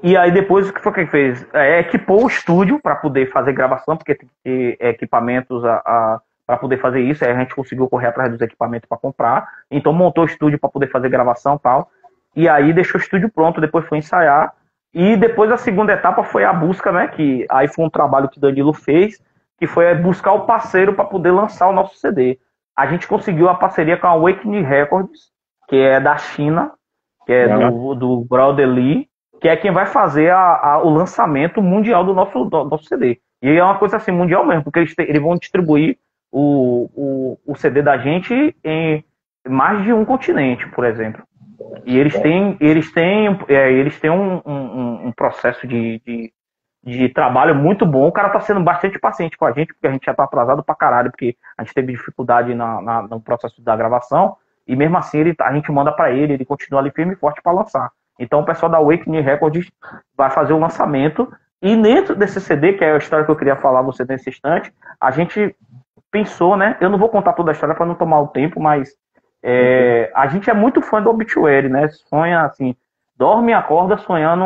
E aí depois o que foi que fez? Equipou o estúdio para poder fazer gravação, porque tem que ter equipamentos para poder fazer isso. Aí a gente conseguiu correr atrás dos equipamentos para comprar. Então montou o estúdio para poder fazer gravação e tal. E aí deixou o estúdio pronto, depois foi ensaiar. E depois a segunda etapa foi a busca, né? Que aí foi um trabalho que Danilo fez, que foi buscar o parceiro para poder lançar o nosso CD. A gente conseguiu a parceria com a Awakening Records, que é da China, que é do brother Lee, que é quem vai fazer o lançamento mundial do nosso CD. E é uma coisa assim, mundial mesmo, porque eles vão distribuir o CD da gente em mais de um continente, por exemplo. E eles têm um processo de trabalho muito bom. O cara tá sendo bastante paciente com a gente, porque a gente já tá atrasado pra caralho, porque a gente teve dificuldade no processo da gravação, e mesmo assim a gente manda pra ele continua ali firme e forte pra lançar. Então o pessoal da Awakening Records vai fazer o lançamento, e dentro desse CD, que é a história que eu queria falar a você nesse instante, a gente pensou, né? Eu não vou contar toda a história para não tomar o tempo, mas a gente é muito fã do Obituary, né? Sonha assim, dorme e acorda sonhando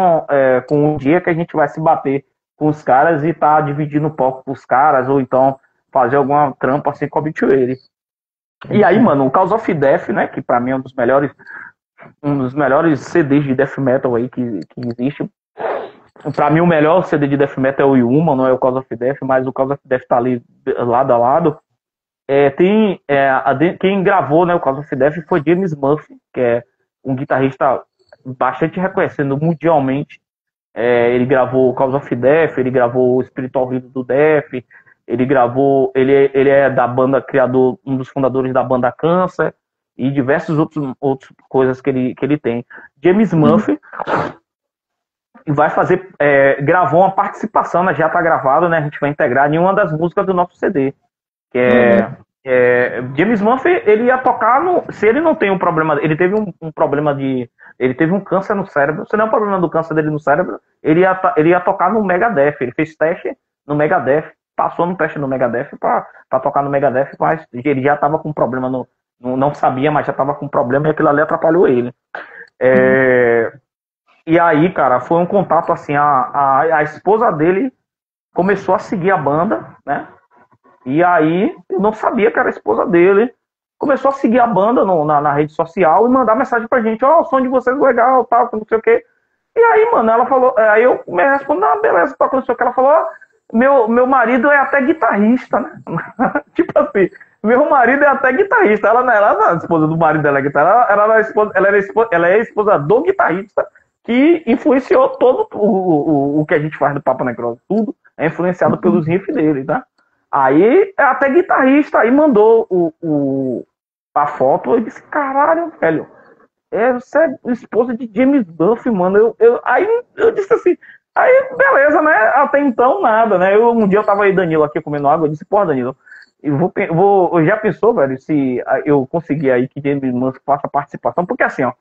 com um dia que a gente vai se bater com os caras e tá dividindo o palco com os caras, ou então fazer alguma trampa assim com o Obituary. E aí, mano, o Cause of Death, né? Que pra mim é um dos melhores um dos melhores CDs de death metal aí que existe. Pra mim, o melhor CD de death metal é o Yuma, não é o Cause of Death, mas o Cause of Death tá ali lado a lado. Quem gravou, né, o Cause of Death foi James Murphy, que é um guitarrista bastante reconhecido mundialmente. Ele gravou o Cause of Death, ele gravou o Spiritual Hero do Death, ele é da banda criador, um dos fundadores da banda Cancer e diversas outras coisas que ele tem. James Murphy vai fazer, gravou uma participação, né, já está gravado, né, a gente vai integrar em uma das músicas do nosso CD, que James Murphy, ele ia tocar se ele não tem um problema, ele teve um problema ele teve um câncer no cérebro, se não é um problema do câncer dele no cérebro, ele ia tocar no Megadeth, ele fez teste no Megadeth, passou no teste no Megadeth para tocar no Megadeth, mas ele já estava com problema, não sabia, mas já estava com problema e aquilo ali atrapalhou ele. E aí, cara, foi um contato assim, a esposa dele começou a seguir a banda, né? E aí, eu não sabia que era a esposa dele, começou a seguir a banda na rede social e mandar mensagem pra gente, o som de vocês é legal, tal, não sei o quê. E aí, mano, ela falou, aí eu me respondi, beleza, toca, não sei o que. Ela falou, meu marido é até guitarrista, né? Tipo assim, meu marido é até guitarrista. Ela não era a esposa do marido dela, ela é a esposa do guitarrista que influenciou todo o que a gente faz do Papa Necrose. Tudo é influenciado pelos riffs dele, tá? Aí é até guitarrista, aí mandou a foto, eu disse, caralho, velho, você é esposa de James Duff, mano. Aí eu disse assim, aí beleza, né? Até então nada, né? Um dia eu tava aí, Danilo, aqui comendo água, eu disse, porra, Danilo, eu já pensou, velho, se eu conseguir aí que James Duff faça participação, porque assim, ó,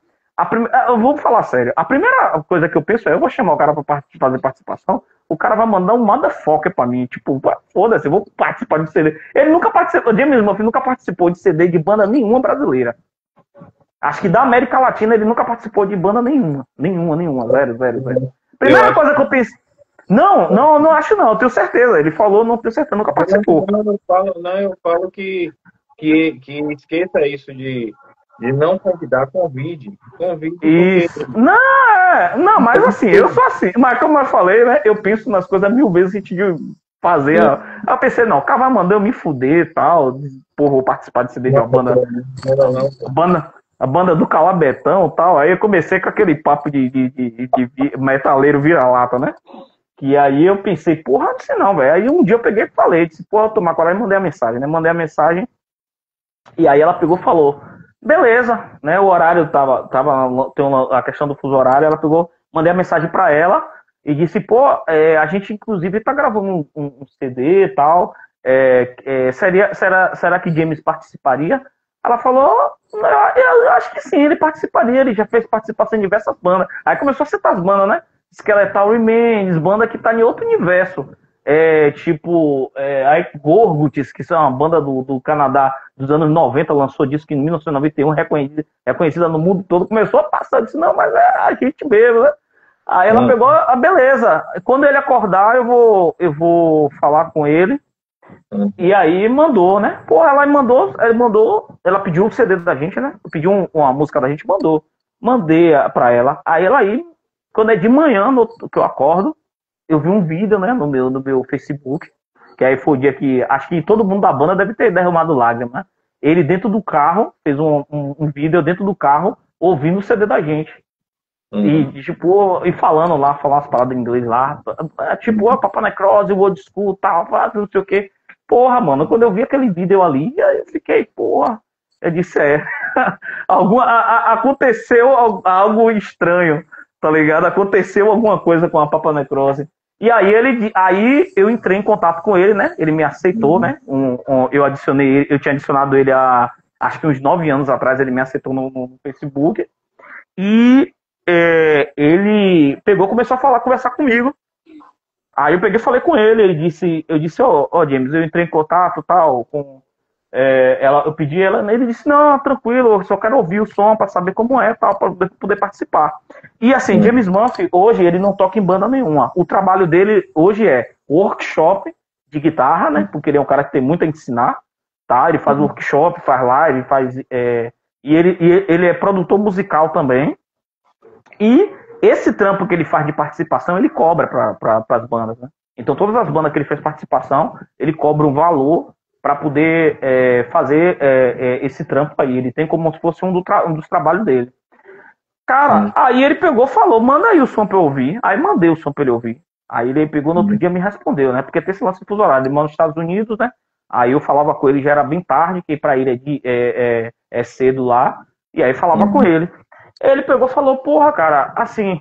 eu vou falar sério, a primeira coisa que eu penso eu vou chamar o cara pra fazer participação, o cara vai mandar um motherfucker pra mim, tipo, foda-se, eu vou participar de CD. Ele nunca participou, James Murphy nunca participou de CD de banda nenhuma brasileira. Acho que da América Latina ele nunca participou de banda nenhuma. Zero. Primeira coisa que eu pensei. Não acho não, eu tenho certeza. Ele falou, não tenho certeza, nunca participou. Eu falo que esqueça isso de não convidar, convide. Isso. Não, mas assim, eu sou assim. Mas como eu falei, né? Eu penso nas coisas 1000 vezes antes de fazer. Eu pensei, não, o cara vai mandar eu me fuder e tal. Porra, vou participar de CD de uma banda. A banda do Calabetão e tal. Aí eu comecei com aquele papo de metaleiro vira-lata, né? Que aí eu pensei, porra, não sei não, velho. Aí um dia eu peguei e falei, disse, porra, tomar coragem e mandei a mensagem, né? Mandei a mensagem. E aí ela pegou e falou, beleza, né? O horário tem a questão do fuso horário, ela pegou, mandei a mensagem pra ela e disse, pô, a gente inclusive tá gravando um CD e tal. Será que James participaria? Ela falou, eu acho que sim, ele participaria, ele já fez participação em diversas bandas. Aí começou a citar as bandas, né? Skeletal Remains, banda que tá em outro universo. A Gorguts, que são uma banda do Canadá dos anos 90, lançou disco em 1991, reconhecida no mundo todo, começou a passar, disse, não, mas é a gente mesmo, né? Aí ela pegou, beleza, quando ele acordar eu vou falar com ele. E aí mandou, né? Pô, ela pediu um CD da gente, né? Pediu uma música da gente, mandei pra ela. Aí ela quando é de manhã, que eu acordo, eu vi um vídeo, né, no meu Facebook, que aí foi o dia que, acho que todo mundo da banda deve ter derramado lágrimas, né? Ele dentro do carro, fez um vídeo dentro do carro, ouvindo o CD da gente. E falando as paradas em inglês lá, tipo, Papa Necrose, Old School, tal, não sei o que. Porra, mano, quando eu vi aquele vídeo ali, eu fiquei, porra, eu disse, aconteceu algo estranho, tá ligado? Aconteceu alguma coisa com a Papa Necrose. E aí eu entrei em contato com ele, né? Ele me aceitou, né? Eu tinha adicionado ele acho que uns 9 anos atrás, ele me aceitou no Facebook. E ele pegou, começou a conversar comigo. Aí eu peguei e falei com ele, eu disse, James, eu entrei em contato, tal, com... eu pedi ela, ele disse, não, tranquilo, eu só quero ouvir o som pra saber como é, tal, pra poder participar. E assim, James Murphy, hoje, ele não toca em banda nenhuma. O trabalho dele hoje é workshop de guitarra, né, porque ele é um cara que tem muito a ensinar, tá, ele faz workshop, faz live, faz ele é produtor musical também. E esse trampo que ele faz de participação, ele cobra para as bandas, né? Então, todas as bandas que ele fez participação, ele cobra um valor para poder fazer esse trampo aí. Ele tem como se fosse um dos trabalhos dele. Cara, aí ele pegou e falou, manda aí o som pra eu ouvir. Aí mandei o som pra ele ouvir. Aí ele pegou no outro dia e me respondeu, né? Porque tem esse lance de fuso horário. Ele mora nos Estados Unidos, né? Aí eu falava com ele, já era bem tarde, que pra ele é cedo lá. E aí falava com ele. Ele pegou e falou, porra, cara, assim,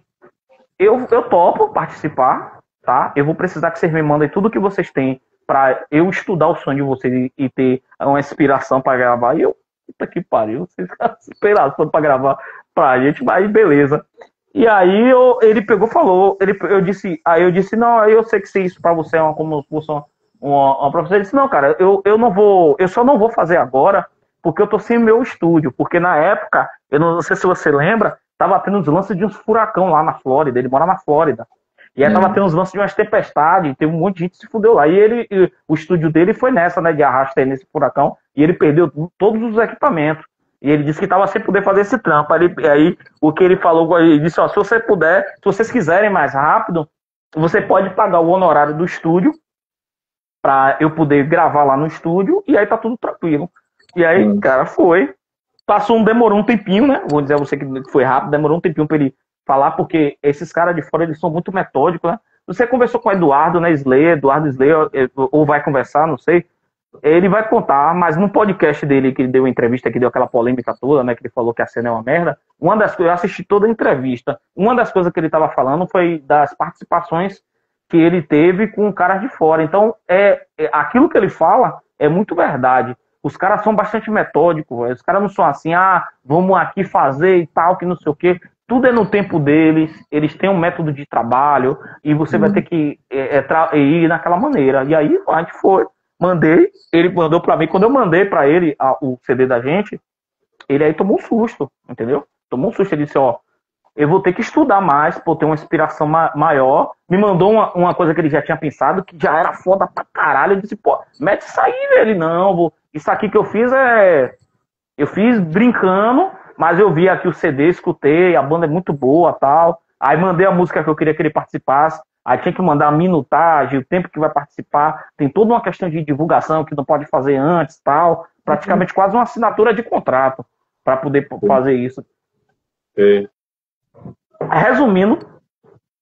eu topo participar, tá? Eu vou precisar que vocês me mandem tudo que vocês têm pra eu estudar o som de vocês e ter uma inspiração pra gravar. E eu, puta que pariu, vocês inspiração pra gravar pra gente, mas beleza. E aí ele pegou e falou, eu disse, não, eu sei que isso pra você é como se fosse uma professora. Ele disse, não, cara, eu só não vou fazer agora, porque eu tô sem meu estúdio, porque na época, eu não sei se você lembra, tava tendo uns lances de uns furacão lá na Flórida, ele mora na Flórida. E aí tava tendo uns lances de umas tempestades, teve um monte de gente que se fudeu lá. E o estúdio dele foi nessa, né, de arrasta nesse furacão, e ele perdeu todos os equipamentos. E ele disse que estava sem poder fazer esse trampo. Aí o que ele falou, ele disse, ó, se você puder, se vocês quiserem mais rápido, você pode pagar o honorário do estúdio para eu poder gravar lá no estúdio, e aí tá tudo tranquilo. E aí, cara, demorou um tempinho, né? Vou dizer a você que foi rápido, demorou um tempinho para ele falar, porque esses caras de fora, eles são muito metódicos, né? Você conversou com o Eduardo, né, Eduardo Slayer, ou vai conversar, não sei. Ele vai contar, mas no podcast dele, que ele deu uma entrevista, que deu aquela polêmica toda, né, que ele falou que a cena é uma merda, uma das coisas, eu assisti toda a entrevista, uma das coisas que ele estava falando foi das participações que ele teve com caras de fora. Então, aquilo que ele fala é muito verdade. Os caras são bastante metódicos, os caras não são assim, vamos aqui fazer e tal, que não sei o quê. Tudo é no tempo deles, eles têm um método de trabalho, e você vai ter que ir naquela maneira. E aí, a gente foi. Ele mandou pra mim, quando eu mandei pra ele o CD da gente, ele aí tomou um susto, entendeu? Tomou um susto, ele disse, ó, eu vou ter que estudar mais, pra ter uma inspiração maior. Me mandou uma coisa que ele já tinha pensado, que já era foda pra caralho. Eu disse, pô, mete isso aí, velho. Ele, não, isso aqui que eu fiz eu fiz brincando, mas eu vi aqui o CD, escutei, a banda é muito boa, tal. Aí mandei a música que eu queria que ele participasse. Aí tinha que mandar a minutagem, o tempo que vai participar. Tem toda uma questão de divulgação que não pode fazer antes, tal. Praticamente quase uma assinatura de contrato para poder fazer isso. Resumindo,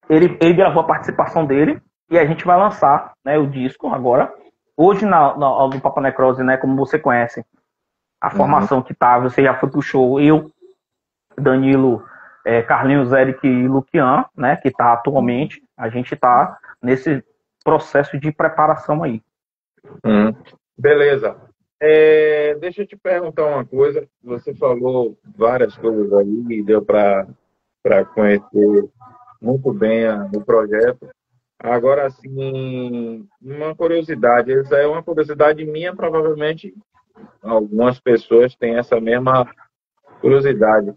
ele gravou a participação dele e a gente vai lançar, né, o disco agora. Hoje, no Papa Necrose, né, como você conhece, a formação que tá, você já foi pro show, eu, Danilo, Carlinhos, Eric e Luquian, né, que tá atualmente, a gente tá nesse processo de preparação aí. Beleza. Deixa eu te perguntar uma coisa. Você falou várias coisas aí e deu para conhecer muito bem o projeto. Agora, assim, uma curiosidade. Essa é uma curiosidade minha, provavelmente algumas pessoas têm essa mesma curiosidade.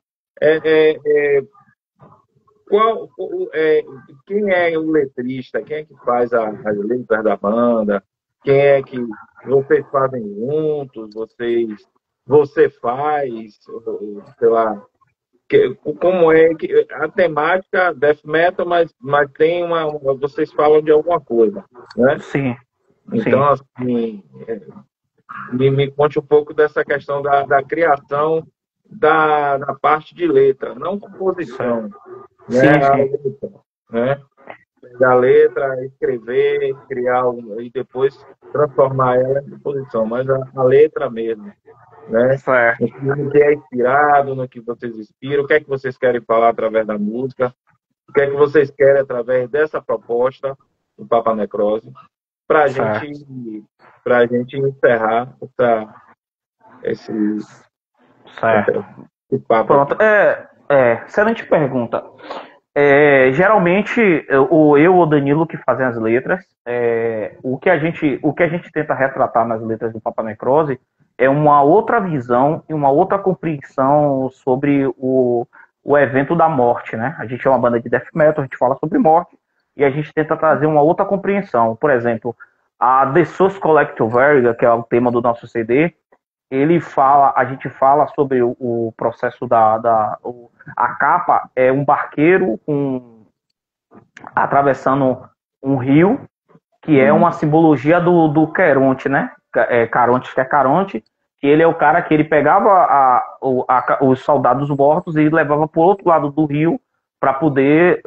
Quem é o letrista? Quem é que faz as letras da banda? Quem é que vocês fazem juntos? Você faz, sei lá, como é que a temática death metal, mas tem vocês falam de alguma coisa, né? Sim. Então, assim, me conte um pouco dessa questão da criação da parte de letra, não composição. Né? Sim. Né? Da letra, escrever, criar e depois transformar ela em composição, mas a letra mesmo. Né? No que é inspirado, no que vocês inspiram, o que é que vocês querem falar através da música, o que é que vocês querem através dessa proposta do Papa Necrose, para a gente encerrar esse papo. Pronto. Excelente pergunta. Geralmente, eu ou o Danilo que fazem as letras, o que a gente tenta retratar nas letras do Papa Necrose é uma outra visão e uma outra compreensão sobre o evento da morte, né? A gente é uma banda de death metal, a gente fala sobre morte, e a gente tenta trazer uma outra compreensão. Por exemplo, a The Source Collective Verga, que é o tema do nosso CD, a gente fala sobre o processo a capa é um barqueiro atravessando um rio, que é uma simbologia do Queronte, né? Caronte, que ele é o cara que ele pegava os soldados mortos e levava para o outro lado do rio para poder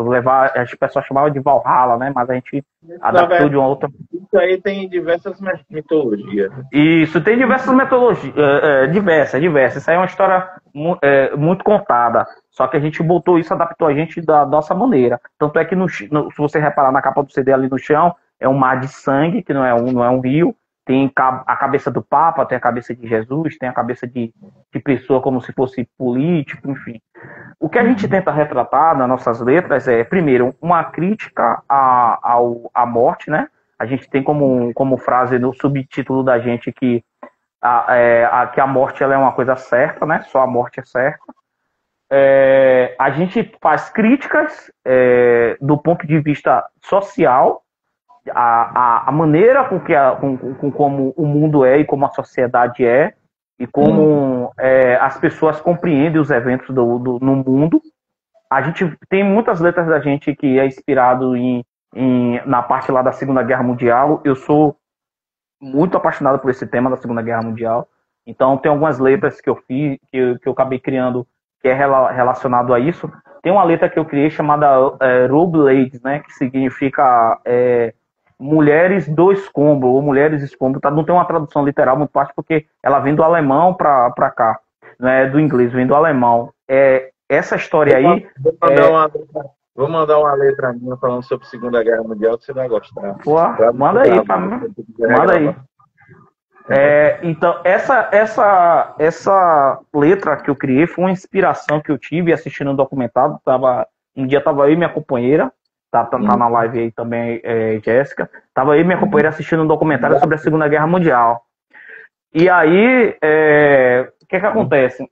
levar, as pessoas chamavam de Valhalla, né? Mas a gente adaptou de uma outra. Isso aí tem diversas mitologias. Isso, tem diversas mitologias, diversas. Isso aí é uma história muito contada. Só que a gente botou isso, adaptou a gente da nossa maneira. Tanto é que, se você reparar na capa do CD ali no chão, é um mar de sangue, que não é um rio. Tem a cabeça do Papa, tem a cabeça de Jesus, tem a cabeça de pessoa como se fosse político, enfim. O que a gente tenta retratar nas nossas letras é, primeiro, uma crítica à morte, né? A gente tem como frase no subtítulo da gente que a morte ela é uma coisa certa, né? Só a morte é certa. A gente faz críticas do ponto de vista social, a maneira com como o mundo é e como a sociedade é, e como as pessoas compreendem os eventos no mundo. A gente tem muitas letras da gente que é inspirado na parte lá da Segunda Guerra Mundial. Eu sou muito apaixonado por esse tema da Segunda Guerra Mundial. Então tem algumas letras que eu fiz, que eu acabei criando, que é relacionado a isso. Tem uma letra que eu criei chamada Robe Ladies, né, que significa mulheres do escombro, ou mulheres escombro. Tá? Não tem uma tradução literal muito fácil, porque ela vem do alemão para cá, né, do inglês, vem do alemão. Essa história aí... Vou mandar uma letra minha falando sobre a Segunda Guerra Mundial, que você vai gostar. Pô, manda aí pra mim. Manda aí. Então, essa letra que eu criei foi uma inspiração que eu tive assistindo um documentário. Um dia tava eu e minha companheira, tá na live aí também, Jéssica. Tava eu e minha companheira assistindo um documentário sobre a Segunda Guerra Mundial. E aí, o que acontece?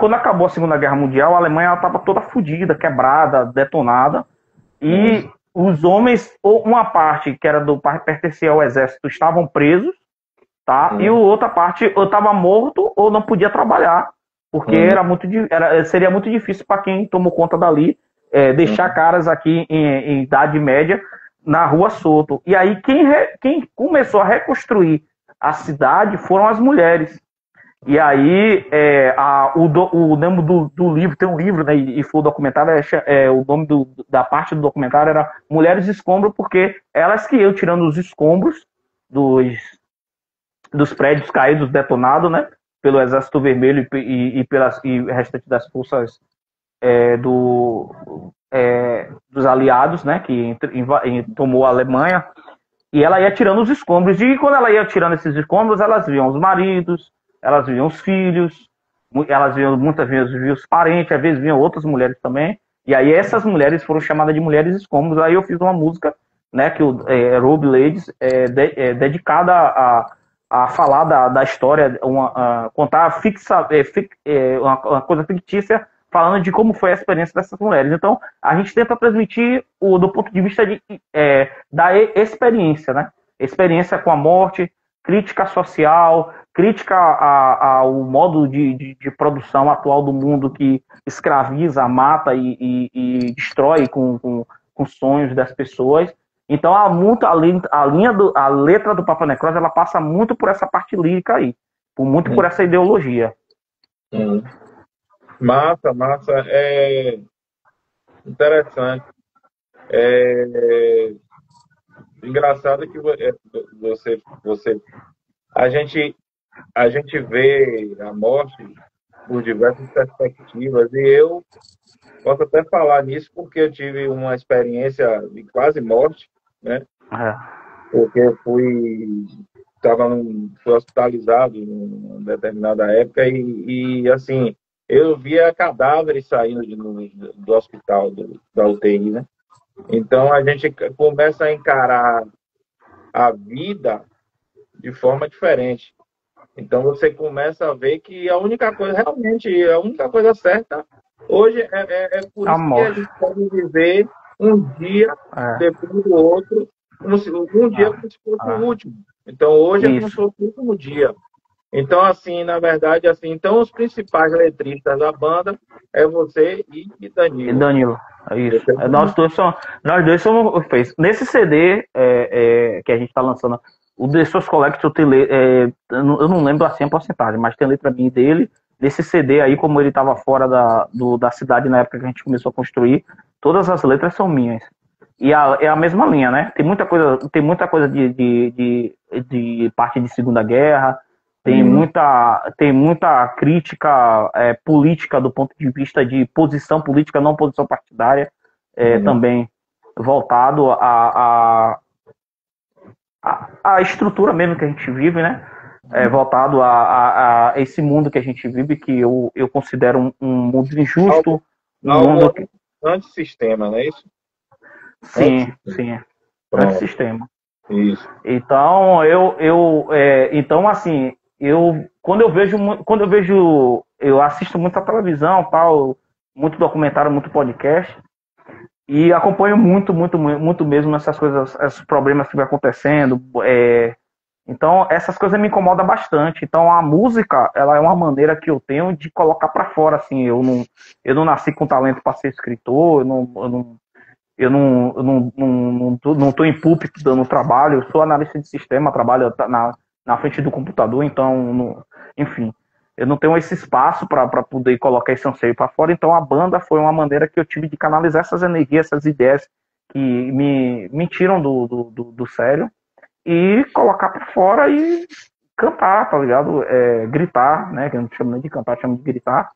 Quando acabou a Segunda Guerra Mundial, a Alemanha estava toda fodida, quebrada, detonada. E os homens, ou uma parte que pertencia ao exército, estavam presos, tá? E a outra parte ou estava morto ou não podia trabalhar, porque seria muito difícil para quem tomou conta dali deixar caras aqui em Idade Média na rua solto. E aí quem começou a reconstruir a cidade foram as mulheres. E aí o nome do livro, tem um livro, né, e foi o documentário, o nome da parte do documentário era Mulheres Escombro, porque elas que iam tirando os escombros dos prédios caídos, detonados, né, pelo Exército Vermelho e o restante das forças dos aliados, né, que tomou a Alemanha, e ela ia tirando os escombros. E quando ela ia tirando esses escombros, elas viam os maridos, elas viam os filhos, muitas vezes viam os parentes, às vezes viam outras mulheres também. E aí essas mulheres foram chamadas de mulheres escombros. Aí eu fiz uma música, né, que o Robe Ladies dedicada a falar da história, contar uma coisa fictícia, falando de como foi a experiência dessas mulheres. Então, a gente tenta transmitir do ponto de vista da experiência, né? Experiência com a morte, crítica social, crítica ao modo de produção atual do mundo que escraviza, mata e destrói com sonhos das pessoas. Então, a letra do Papa Necrose, ela passa muito por essa parte lírica aí, por essa ideologia. Massa. Interessante. Engraçado que a gente vê a morte por diversas perspectivas, e eu posso até falar nisso porque eu tive uma experiência de quase morte, né? Porque eu fui hospitalizado em uma determinada época e assim, eu via cadáveres saindo do hospital, da UTI, né? Então a gente começa a encarar a vida de forma diferente. Então você começa a ver que a única coisa certa hoje é por isso que a gente pode viver um dia depois do outro, um dia como se fosse o último. Então, hoje é como se fosse o último dia. Então, assim, na verdade, assim, então os principais letristas da banda é você e Danilo. E Danilo, é isso. Nós dois somos fez. Nesse CD que a gente está lançando, o The Source Collector tem eu não lembro assim a porcentagem, mas tem letra minha dele. Nesse CD aí, como ele estava fora da cidade na época que a gente começou a construir, todas as letras são minhas. E é a mesma linha, né? Tem muita coisa de parte de Segunda Guerra, tem muita crítica política do ponto de vista de posição política, não posição partidária, também voltado à estrutura mesmo que a gente vive, né? Voltado a esse mundo que a gente vive, que eu considero um mundo injusto. Mundo antissistema, não é isso? Sim. Antissistema. Isso. Então, então assim, quando eu assisto muita televisão, tal, muito documentário, muito podcast, e acompanho muito mesmo essas coisas, esses problemas que vão acontecendo. Então, essas coisas me incomodam bastante. Então, a música, ela é uma maneira que eu tenho de colocar para fora, assim. Eu não nasci com talento para ser escritor, eu não tô em púlpito dando trabalho, eu sou analista de sistema, trabalho na frente do computador, então, enfim, eu não tenho esse espaço para poder colocar esse anseio para fora. Então a banda foi uma maneira que eu tive de canalizar essas energias, essas ideias que me tiram do sério e colocar para fora e cantar, tá ligado? Gritar, né? Que eu não chamo nem de cantar, chamo de gritar.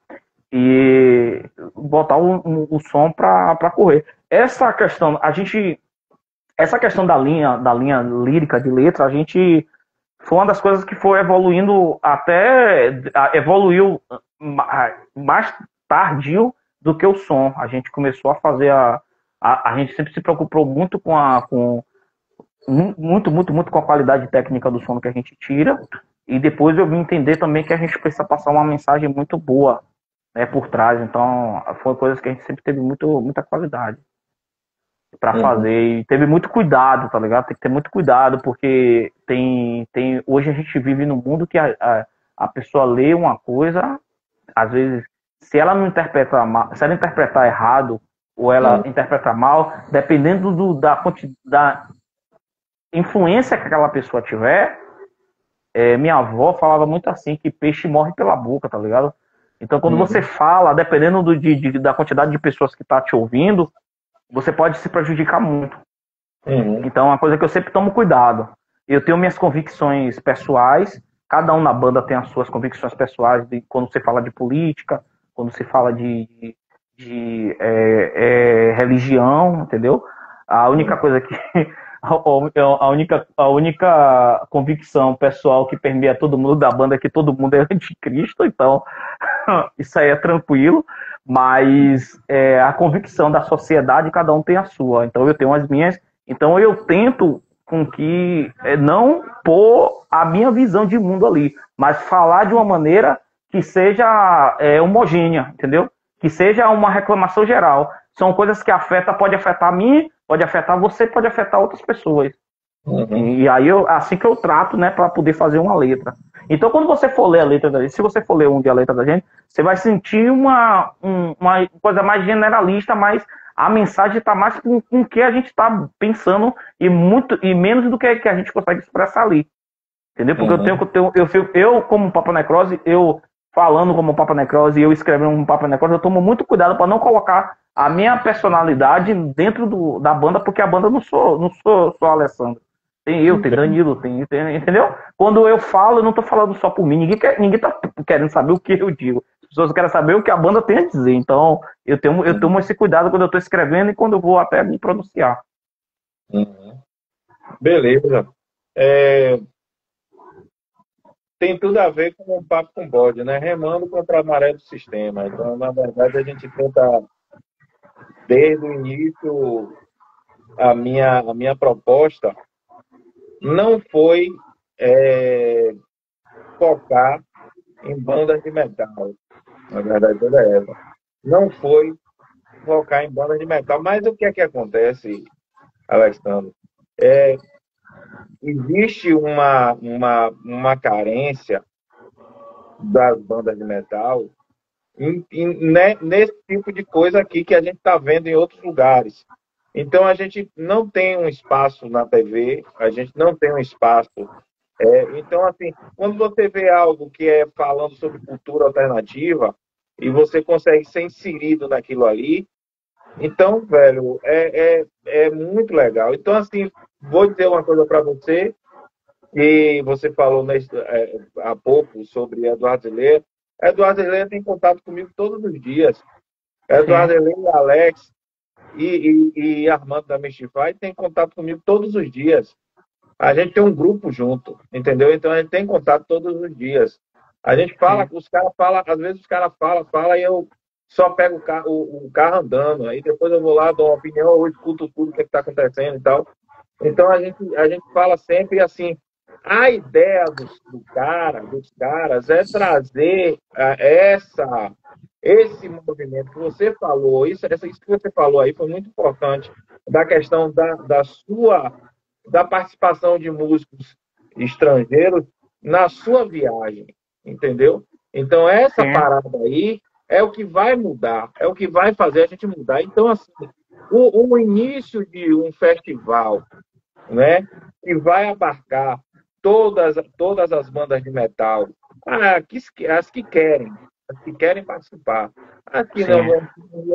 E botar o som para correr. Essa questão da linha lírica de letra, a gente foi uma das coisas que foi evoluindo evoluiu mais tardio do que o som. A gente começou a fazer a gente sempre se preocupou muito muito com a qualidade técnica do som que a gente tira, e depois eu vim entender também que a gente precisa passar uma mensagem muito boa, né, por trás. Então foi coisas que a gente sempre teve muita qualidade para fazer, e teve muito cuidado, tá ligado? Tem que ter muito cuidado, porque hoje a gente vive num mundo que a pessoa lê uma coisa, às vezes, se ela não interpreta mal, se ela interpretar errado ou ela interpretar mal, dependendo da influência que aquela pessoa tiver, minha avó falava muito assim, que peixe morre pela boca, tá ligado? Então, quando você fala, dependendo da quantidade de pessoas que tá te ouvindo, você pode se prejudicar muito. Então, é uma coisa que eu sempre tomo cuidado. Eu tenho minhas convicções pessoais, cada um na banda tem as suas convicções pessoais, quando você fala de política, quando você fala de religião, entendeu? A única coisa que... A única convicção pessoal que permeia todo mundo da banda é que todo mundo é anticristo, então isso aí é tranquilo, mas a convicção da sociedade, cada um tem a sua, então eu tenho as minhas, então eu tento com que não pôr a minha visão de mundo ali, mas falar de uma maneira que seja homogênea, entendeu? Que seja uma reclamação geral. São coisas que pode afetar a mim, pode afetar você, pode afetar outras pessoas. E aí, assim que eu trato, né, para poder fazer uma letra. Então, quando você for ler a letra da gente, se você for ler um dia a letra da gente, você vai sentir uma coisa mais generalista, mas a mensagem está mais com o que a gente está pensando e menos do que a gente consegue expressar ali. Entendeu? Porque eu como Papa Necrose, eu falando como Papa Necrose e eu escrevendo como Papa Necrose, eu tomo muito cuidado para não colocar a minha personalidade dentro da banda, porque a banda não sou só Alessandro. Tem eu, tem Danilo, tem, entendeu? Quando eu falo, eu não tô falando só por mim. Ninguém tá querendo saber o que eu digo. As pessoas querem saber o que a banda tem a dizer. Então, eu tomo esse cuidado quando eu tô escrevendo e quando eu vou até me pronunciar. Beleza. Tem tudo a ver com o papo com bode, né? Remando contra a maré do sistema. Então, na verdade, a gente tenta, desde o início, a minha proposta não foi focar em bandas de metal. Na verdade, toda ela. Não foi focar em bandas de metal. Mas o que é que acontece, Alexandre? existe uma carência das bandas de metal nesse tipo de coisa aqui que a gente está vendo em outros lugares. Então, a gente não tem um espaço na TV, a gente não tem um espaço. Então, assim, quando você vê algo que é falando sobre cultura alternativa e você consegue ser inserido naquilo ali, então, velho, é muito legal. Então, assim, vou dizer uma coisa para você, que você falou há pouco sobre Eduardo Leia. Eduardo Leia tem contato comigo todos os dias. Eduardo Leia, Alex e Armando da Mystify tem contato comigo todos os dias. A gente tem um grupo junto, entendeu? Então a gente tem contato todos os dias. A gente fala, os caras falam, às vezes os caras falam e eu só pego o carro andando. Aí depois eu vou lá, dou uma opinião, ou escuto tudo o que está acontecendo e tal. Então a gente fala sempre assim, a ideia dos caras é trazer esse movimento que você falou, isso que você falou aí foi muito importante, da questão da participação de músicos estrangeiros na sua viagem, entendeu? Então essa parada aí é o que vai mudar, é o que vai fazer a gente mudar. Então, assim, o início de um festival, né, que vai abarcar todas as bandas de metal, as que querem participar, as que não vão,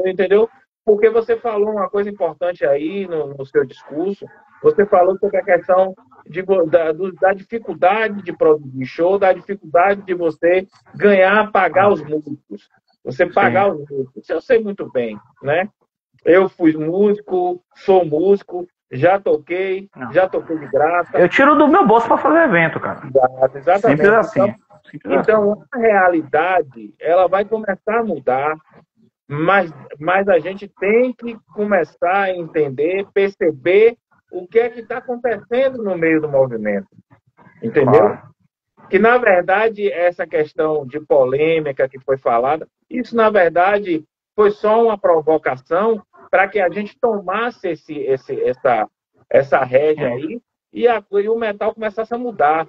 entendeu? Porque você falou uma coisa importante aí no seu discurso, você falou sobre a questão da dificuldade de produzir show, da dificuldade de você pagar os músicos, você pagar os músicos. Isso eu sei muito bem, né? Eu fui músico, sou músico, já toquei de graça. Eu tiro do meu bolso para fazer evento, cara. Exatamente. Simples assim. Então, a realidade, ela vai começar a mudar, mas a gente tem que começar a entender, perceber o que é que está acontecendo no meio do movimento. Entendeu? Claro. Que, na verdade, essa questão de polêmica que foi falada, isso, na verdade, foi só uma provocação para que a gente tomasse essa rédea aí e o metal começasse a mudar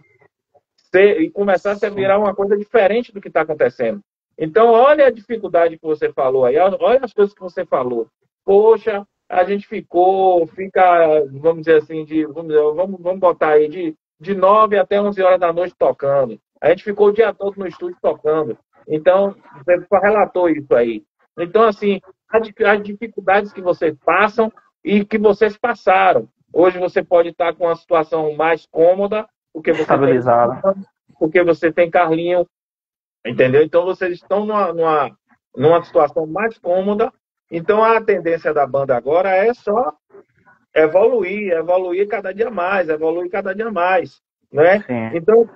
e começasse a virar uma coisa diferente do que está acontecendo. Então, olha a dificuldade que você falou aí, olha as coisas que você falou. Poxa, a gente fica, vamos dizer assim, vamos botar aí, de 9 até 11 horas da noite tocando. A gente ficou o dia todo no estúdio tocando. Então, você relatou isso aí. Então, assim, as dificuldades que vocês passam e que vocês passaram. Hoje você pode estar com uma situação mais cômoda, porque você tem Carlinho, entendeu? Então, vocês estão numa situação mais cômoda. Então, a tendência da banda agora é só evoluir cada dia mais, né? Sim, então,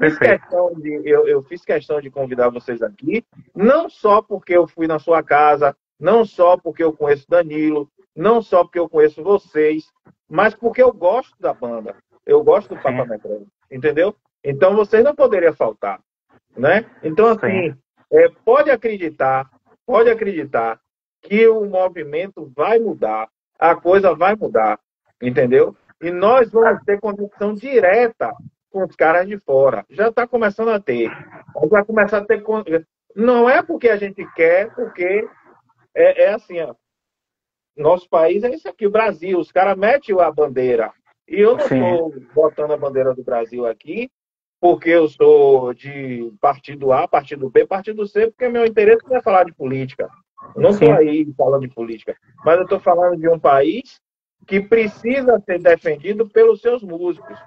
eu fiz questão de convidar vocês aqui, não só porque eu fui na sua casa, não só porque eu conheço Danilo, não só porque eu conheço vocês, mas porque eu gosto da banda, eu gosto do Papa Metrô, entendeu? Então, vocês não poderiam faltar, né? Então, assim, pode acreditar que o movimento vai mudar, a coisa vai mudar, entendeu? E nós vamos ter conexão direta com os caras de fora. Já está começando a ter. Vai começar a ter. Não é porque a gente quer, porque é assim, ó. Nosso país é isso aqui, o Brasil. Os caras metem a bandeira. E eu não estou botando a bandeira do Brasil aqui porque eu sou de partido A, partido B, partido C, porque meu interesse não é falar de política. Eu não estou aí falando de política. Mas eu estou falando de um país que precisa ser defendido pelos seus músicos,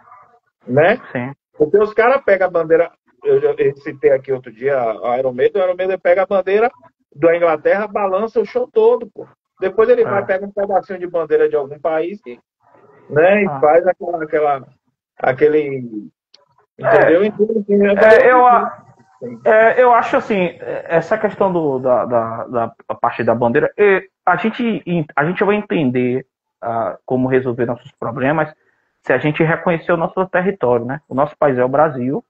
né? Sim. Porque os caras pegam a bandeira, eu citei aqui outro dia a Iron Maiden pega a bandeira da Inglaterra, balança o show todo, pô. Depois ele vai pegar um pedacinho de bandeira de algum país, né? E faz aquele... Entendeu? Eu acho assim, essa questão da parte da bandeira, a gente vai entender como resolver nossos problemas se a gente reconhecer o nosso território, né? O nosso país é o Brasil.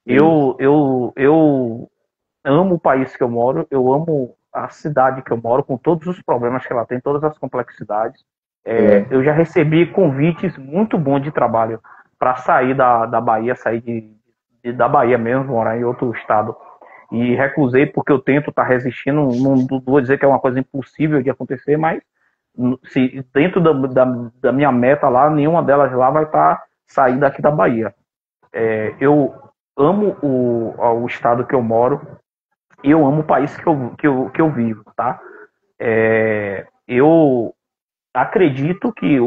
Eu amo o país que eu moro, eu amo a cidade que eu moro, com todos os problemas que ela tem, todas as complexidades. Eu já recebi convites muito bons de trabalho para sair da Bahia, sair da Bahia mesmo, morar em outro estado. E recusei porque eu tento estar resistindo. Não vou dizer que é uma coisa impossível de acontecer, mas se dentro da minha meta lá, nenhuma delas lá vai estar saindo daqui da Bahia. Eu amo o estado que eu moro e eu amo o país que eu vivo, tá? Eu acredito que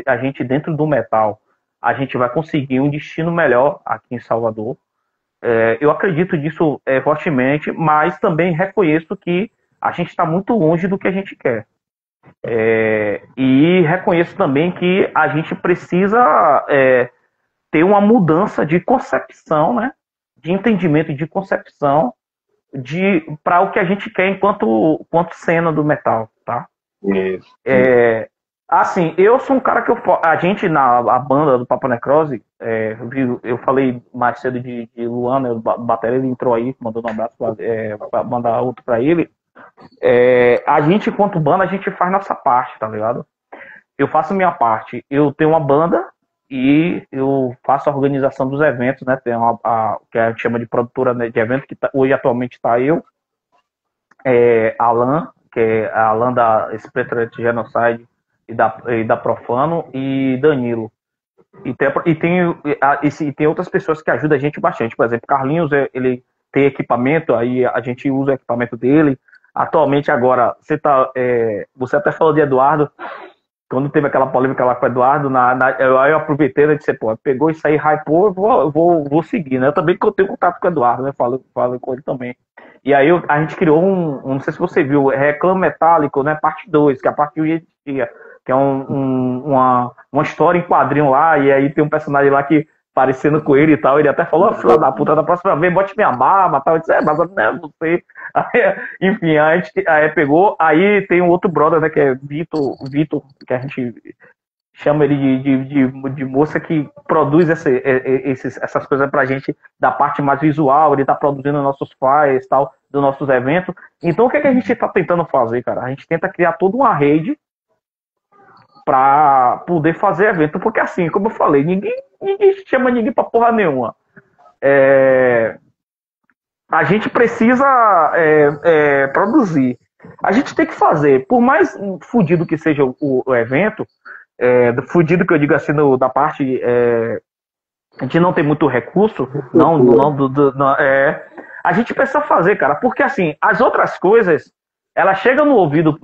a gente dentro do metal, a gente vai conseguir um destino melhor aqui em Salvador. Eu acredito nisso fortemente, mas também reconheço que a gente está muito longe do que a gente quer. E reconheço também que a gente precisa ter uma mudança de concepção, né? De entendimento, de concepção para o que a gente quer enquanto cena do metal, tá? Isso. Assim, eu sou um cara que a gente a banda do Papa Necrose, eu falei mais cedo de Luana, o bateria, ele entrou aí, mandou um abraço para mandar outro para ele. A gente, enquanto banda, a gente faz nossa parte, tá ligado? Eu faço minha parte. Eu tenho uma banda e eu faço a organização dos eventos, né? Tem que a gente chama de produtora, né, de evento, que hoje atualmente está eu, Alan, que é a Alan da Spectral Genocide e da Profano, e Danilo. E tem outras pessoas que ajudam a gente bastante. Por exemplo, Carlinhos, ele tem equipamento, aí a gente usa o equipamento dele. Atualmente, agora, você até falou de Eduardo, quando teve aquela polêmica lá com o Eduardo, eu aproveitei, né, disse, pô, pegou isso aí, hypou, eu vou seguir, né? Eu também tenho contato com o Eduardo, né? Falo com ele também. E aí a gente criou não sei se você viu, Reclame Metálico, né? Parte 2, que a parte 1 existia, que é uma história em quadrinho lá, e aí tem um personagem lá que parecendo com ele e tal, ele até falou, filha da puta, da próxima vez bote minha barba e tal, eu disse, mas não sei. Aí, enfim, a gente pegou, aí tem um outro brother, né, que é Vitor, que a gente chama ele de moça que produz essas coisas pra gente da parte mais visual, ele tá produzindo nossos flyers e tal, dos nossos eventos. Então o que a gente tá tentando fazer, cara? A gente tenta criar toda uma rede pra poder fazer evento, porque assim, como eu falei, ninguém chama ninguém pra porra nenhuma. A gente precisa produzir. A gente tem que fazer, por mais fudido que seja o evento, fudido que eu digo assim, da parte a gente não tem muito recurso, a gente precisa fazer, cara, porque assim, as outras coisas, elas chegam no ouvido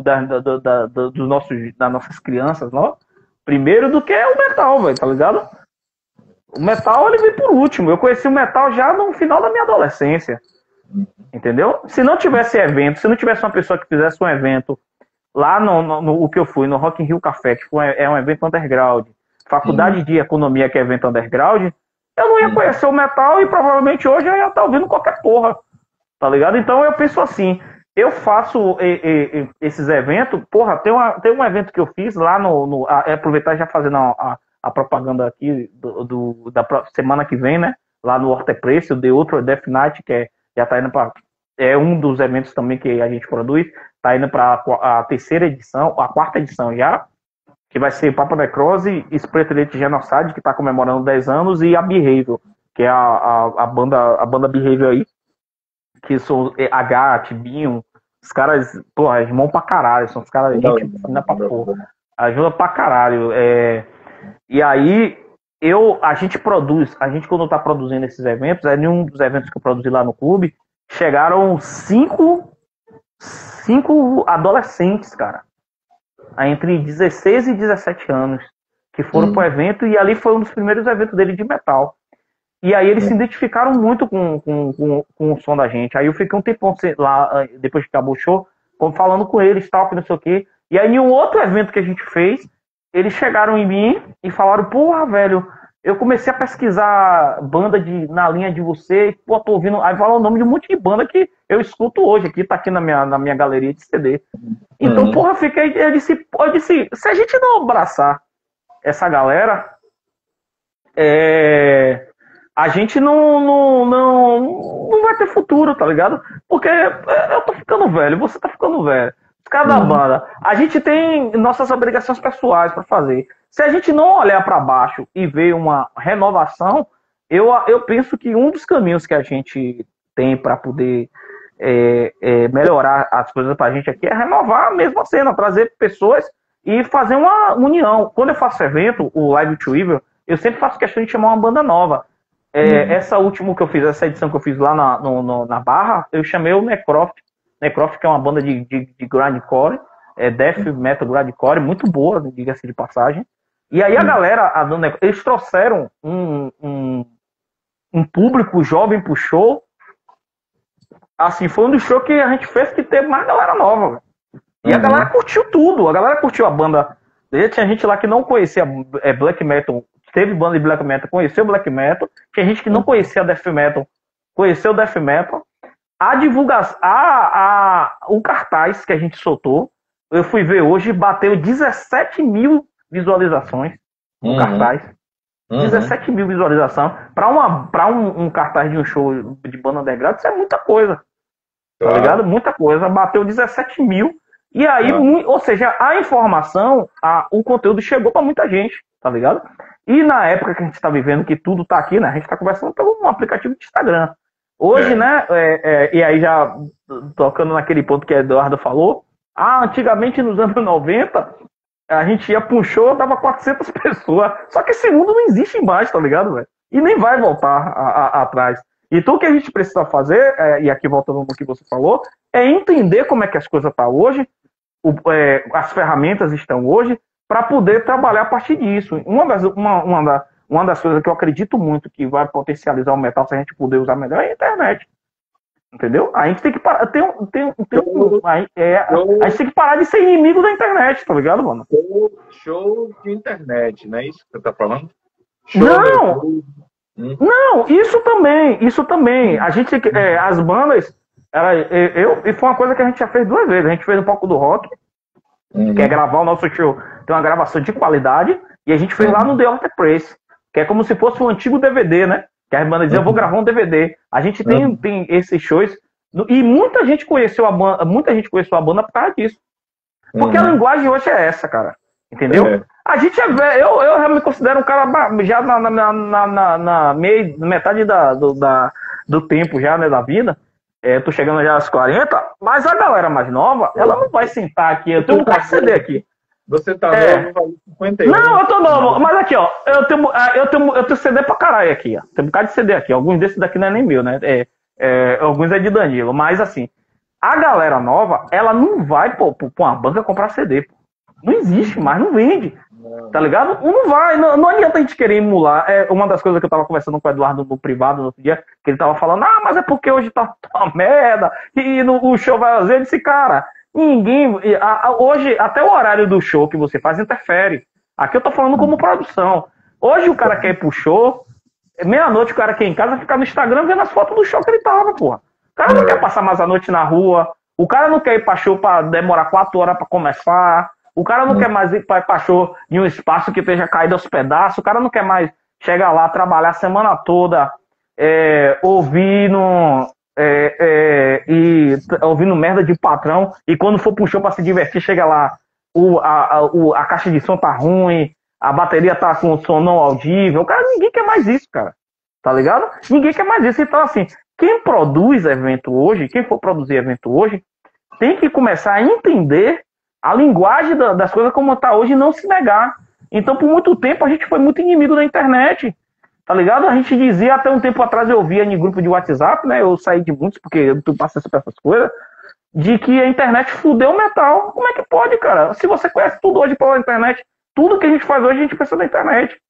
das nossas crianças, não? Primeiro do que o metal, velho, tá ligado? O metal, ele veio por último. Eu conheci o metal já no final da minha adolescência. Entendeu? Se não tivesse evento, se não tivesse uma pessoa que fizesse um evento lá no que eu fui, no Rock in Rio Café, que é um evento underground, Faculdade de Economia, que é evento underground, eu não ia conhecer o metal e provavelmente hoje eu ia estar ouvindo qualquer porra. Tá ligado? Então eu penso assim, eu faço esses eventos, porra, tem um evento que eu fiz lá aproveitar já fazendo a propaganda aqui da semana que vem, né? Lá no Hortepreço, eu dei outro Death Night, que já tá indo para um dos eventos também que a gente produz, tá indo para a terceira edição, a quarta edição já, que vai ser Papa Necrose, Spectral Genocide, que tá comemorando 10 anos, e a Behavior, que é a banda Behavior aí, que são H, Tibinho, os caras, porra, irmão pra caralho, são os caras, gente fina pra porra, ajuda pra caralho. E aí, a gente quando tá produzindo esses eventos, em um dos eventos que eu produzi lá no clube, chegaram 5 adolescentes, cara, entre 16 e 17 anos, que foram pro evento, e ali foi um dos primeiros eventos dele de metal. E aí eles se identificaram muito com o som da gente. Aí eu fiquei um tempão lá, depois que acabou o show, falando com eles, tal, que não sei o quê. E aí em um outro evento que a gente fez, eles chegaram em mim e falaram, porra, velho, eu comecei a pesquisar banda na linha de você, pô, tô ouvindo, aí fala o nome de um monte de banda que eu escuto hoje, aqui, tá aqui na minha galeria de CD. Então, porra, eu disse, se a gente não abraçar essa galera, a gente não vai ter futuro, tá ligado? Porque eu tô ficando velho, você tá ficando velho. cada banda. A gente tem nossas obrigações pessoais para fazer. Se a gente não olhar para baixo e ver uma renovação, eu penso que um dos caminhos que a gente tem para poder melhorar as coisas para a gente aqui é renovar a mesma cena, trazer pessoas e fazer uma união. Quando eu faço evento, o Live to Evil, eu sempre faço questão de chamar uma banda nova. Essa última que eu fiz, essa edição que eu fiz lá na Barra, eu chamei o Necroft. Necroft, que é uma banda de grindcore, death metal grindcore, muito boa, diga-se de passagem. E aí a galera, eles trouxeram um público jovem pro show. Assim, foi um dos shows que a gente fez que teve mais galera nova, véio. E a galera curtiu tudo, a galera curtiu a banda. Tinha gente lá que não conhecia black metal, teve banda de black metal, conheceu black metal. Tinha gente que não conhecia death metal, conheceu death metal. A divulgação, o cartaz que a gente soltou, eu fui ver hoje, bateu 17 mil visualizações no cartaz. 17 mil visualizações. Para um cartaz de um show de banda underground, isso é muita coisa. Tá ligado? Muita coisa. Bateu 17 mil. E aí, ou seja, a informação, o conteúdo chegou para muita gente, tá ligado? E na época que a gente tá vivendo, que tudo tá aqui, né? A gente tá conversando pelo um aplicativo de Instagram. Hoje, né? E aí já tocando naquele ponto que o Eduardo falou, antigamente nos anos 90, a gente ia pra um show, dava 400 pessoas. Só que esse mundo não existe mais, tá ligado, velho? E nem vai voltar atrás. Então o que a gente precisa fazer, e aqui voltando no que você falou, é entender como é que as coisas estão hoje, as ferramentas estão hoje, para poder trabalhar a partir disso. Uma das coisas que eu acredito muito que vai potencializar o metal, se a gente puder usar melhor, é a internet. Entendeu? A gente tem que parar. A gente tem que parar de ser inimigo da internet, tá ligado, mano? Show de internet, não é isso que você tá falando? Não, isso também. A gente, as bandas, e foi uma coisa que a gente já fez 2 vezes. A gente fez um pouco do rock, que é gravar o nosso show, tem uma gravação de qualidade, e a gente fez lá no The Altar Press, que é como se fosse um antigo DVD, né? Que a banda dizia, eu vou gravar um DVD. A gente tem esses shows, e muita gente conheceu a banda por causa disso. Porque a linguagem hoje é essa, cara. Entendeu? A gente é velho, eu já me considero um cara já na metade do tempo já, né, da vida. Tô chegando já aos 40, mas a galera mais nova, ela não vai sentar aqui. Eu tenho um bocado de CD aqui. Você tá novo, 51. Não, eu tô novo, mas aqui, ó, eu tenho CD pra caralho aqui, ó. Tem um bocado de CD aqui. Alguns desses daqui não é nem meu, né? Alguns é de Danilo, mas assim, a galera nova, ela não vai pra uma banca comprar CD, pô. Não existe mais, não vende. Tá ligado? Não vai, não adianta a gente querer emular. Uma das coisas que eu tava conversando com o Eduardo no privado no outro dia, que ele tava falando, mas é porque hoje tá uma merda, e o show vai fazer. Eu disse, cara, ninguém. Hoje, até o horário do show que você faz interfere. Aqui eu tô falando como produção. Hoje o cara quer ir pro show, meia-noite o cara quer ir em casa ficar no Instagram vendo as fotos do show que ele tava, porra. O cara não quer passar mais a noite na rua, o cara não quer ir pra show pra demorar 4 horas pra começar. O cara não quer mais ir para show em um espaço que esteja caído aos pedaços. O cara não quer mais chegar lá, trabalhar a semana toda, ouvindo merda de patrão. E quando for pro show para se divertir, chega lá, a caixa de som tá ruim, a bateria tá com o som não audível. Ninguém quer mais isso, cara. Tá ligado? Ninguém quer mais isso. Então, assim, quem produz evento hoje, quem for produzir evento hoje, tem que começar a entender a linguagem das coisas como está hoje e não se negar. Então, por muito tempo, a gente foi muito inimigo da internet. Tá ligado? A gente dizia, até um tempo atrás, eu via em grupo de WhatsApp, né? Eu saí de muitos, porque eu passo por essas coisas, de que a internet fudeu o metal. Como é que pode, cara? Se você conhece tudo hoje pela internet, tudo que a gente faz hoje, a gente pensa na internet.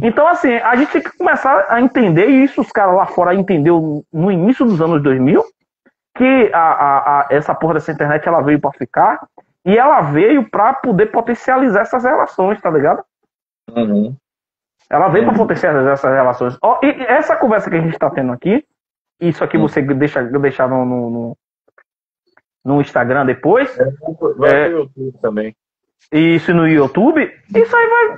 Então, assim, a gente tem que começar a entender isso. Os caras lá fora entenderam no início dos anos 2000, que essa porra dessa internet, ela veio para ficar. E ela veio para poder potencializar essas relações, tá ligado? Ela veio para potencializar essas relações. E essa conversa que a gente tá tendo aqui, isso aqui você deixar no Instagram depois. Vai no YouTube também. Isso no YouTube. Isso aí vai.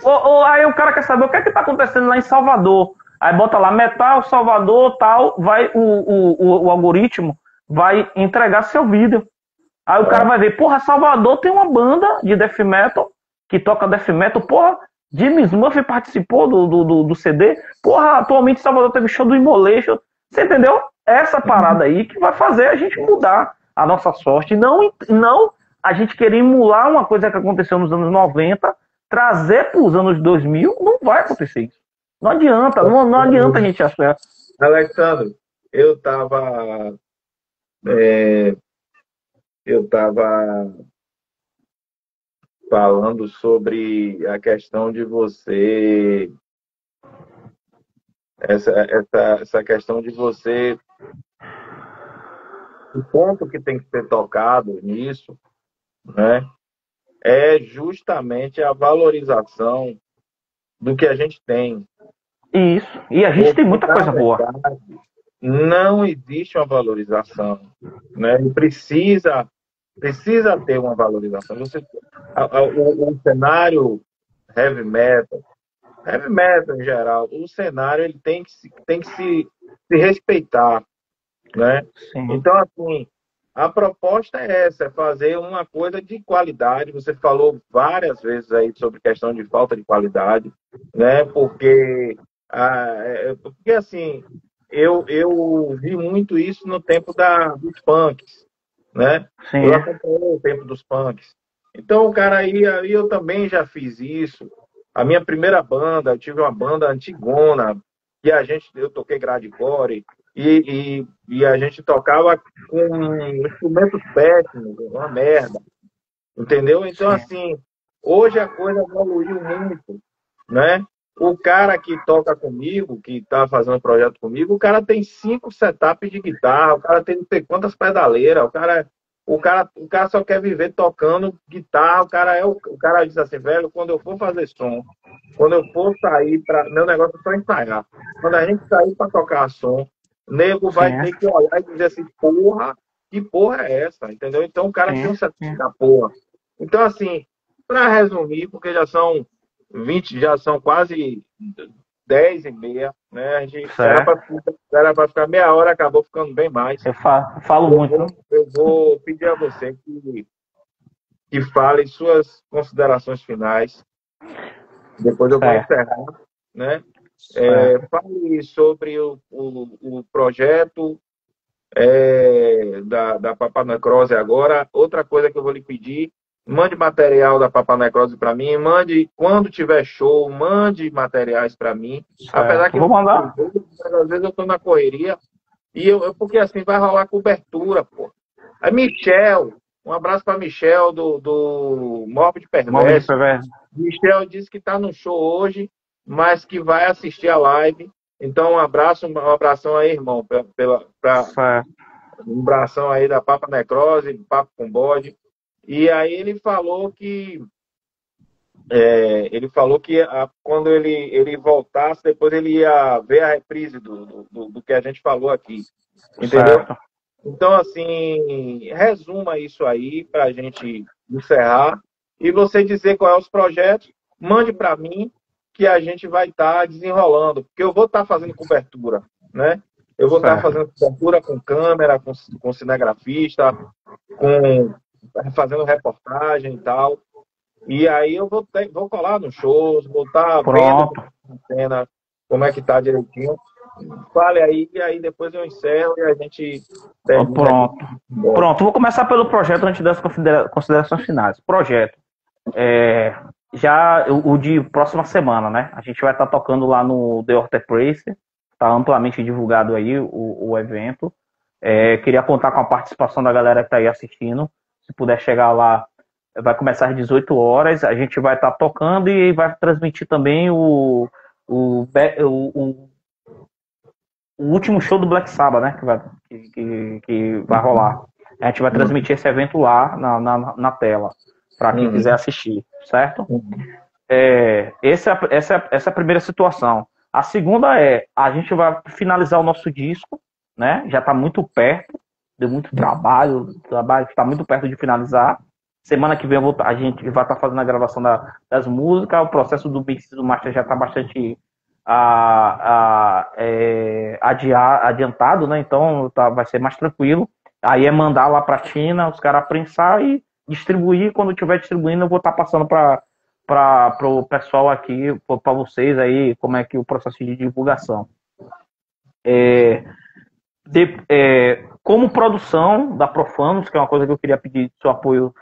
Aí o cara quer saber o que é que tá acontecendo lá em Salvador. Aí bota lá Metal, Salvador, tal. Vai o algoritmo vai entregar seu vídeo. Aí o cara vai ver, porra, Salvador tem uma banda de death metal, que toca death metal, porra, Jimmy Murphy participou do CD, porra, atualmente Salvador teve show do Immolation, você entendeu? Essa parada aí que vai fazer a gente mudar a nossa sorte, não a gente querer emular uma coisa que aconteceu nos anos 90, trazer para os anos 2000, não vai acontecer isso. Não adianta, não adianta a gente achar. Alexandre, eu estava falando sobre a questão de você, essa questão de você, o ponto que tem que ser tocado nisso, né, é justamente a valorização do que a gente tem. Isso, e a gente tem muita coisa boa. Não existe uma valorização, né? E precisa ter uma valorização. O cenário heavy metal em geral, o cenário ele tem que se respeitar, né? Sim. Então, assim, a proposta é essa, é fazer uma coisa de qualidade. Você falou várias vezes aí sobre questão de falta de qualidade, né? Porque assim, eu vi muito isso no tempo dos punks, né? Sim. Eu acompanhei o tempo dos punks. Então, o cara aí eu também já fiz isso. A minha primeira banda, eu tive uma banda antigona, e eu toquei gradcore, e a gente tocava com instrumentos péssimos, uma merda. Entendeu? Então, assim, hoje a coisa evoluiu muito, né? O cara que toca comigo, que está fazendo projeto comigo, o cara tem 5 setups de guitarra, o cara tem não sei quantas pedaleiras, o cara só quer viver tocando guitarra, o cara diz assim, velho, quando eu for fazer som, quando eu for sair meu negócio é só ensaiar. Quando a gente sair para tocar som, o nego vai ter que olhar e dizer assim, porra, que porra é essa? Entendeu? Então o cara tem um setup da porra. Então, assim, para resumir, porque já são quase 10h30, né? A gente era para ficar meia hora, acabou ficando bem mais. Eu falo muito. Eu vou pedir a você que fale suas considerações finais. Depois eu vou encerrar, né? Fale sobre o projeto da Papa Necrose agora. Outra coisa que eu vou lhe pedir, mande material da Papa Necrose para mim, quando tiver show, mande materiais para mim. Apesar que vou mandar. Às vezes eu estou na correria porque assim vai rolar cobertura, pô. A Michel, um abraço para Michel do Morbid Perverso. Michel disse que está no show hoje, mas que vai assistir a live. Então um abração aí, irmão, um abração aí da Papa Necrose, Papo com Bode. E aí ele falou que quando ele voltasse, depois ele ia ver a reprise do que a gente falou aqui. Entendeu? Certo. Então, assim, resuma isso aí para a gente encerrar. E você dizer qual é os projetos, mande para mim que a gente vai estar desenrolando. Porque eu vou estar fazendo cobertura, né? Eu vou estar fazendo cobertura com câmera, com cinegrafista, fazendo reportagem e tal. E aí eu vou colar nos shows, vou estar vendo a cena, como é que tá direitinho. Fale aí, e aí depois eu encerro e a gente termina. Pronto, vou começar pelo projeto antes das considerações finais. Projeto. Já o de próxima semana, né? A gente vai estar tocando lá no The Order Place. Está amplamente divulgado aí o evento. Queria contar com a participação da galera que está aí assistindo. Se puder chegar lá, vai começar às 18 horas. A gente vai estar tocando e vai transmitir também o último show do Black Sabbath, né? Que vai rolar. A gente vai transmitir esse evento lá na tela, para quem quiser assistir, certo? Essa é a primeira situação. A segunda a gente vai finalizar o nosso disco, né? Já está muito perto, deu muito trabalho está muito perto de finalizar. Semana que vem a gente vai estar fazendo a gravação das músicas, o processo do mix do master já está bastante adiantado, né? Então vai ser mais tranquilo. Aí é mandar lá para a China, os caras prensar e distribuir. Quando estiver distribuindo, eu vou estar passando para o pessoal aqui, para vocês aí, como é que o processo de divulgação. Como produção da Profanos, que é uma coisa que eu queria pedir seu apoio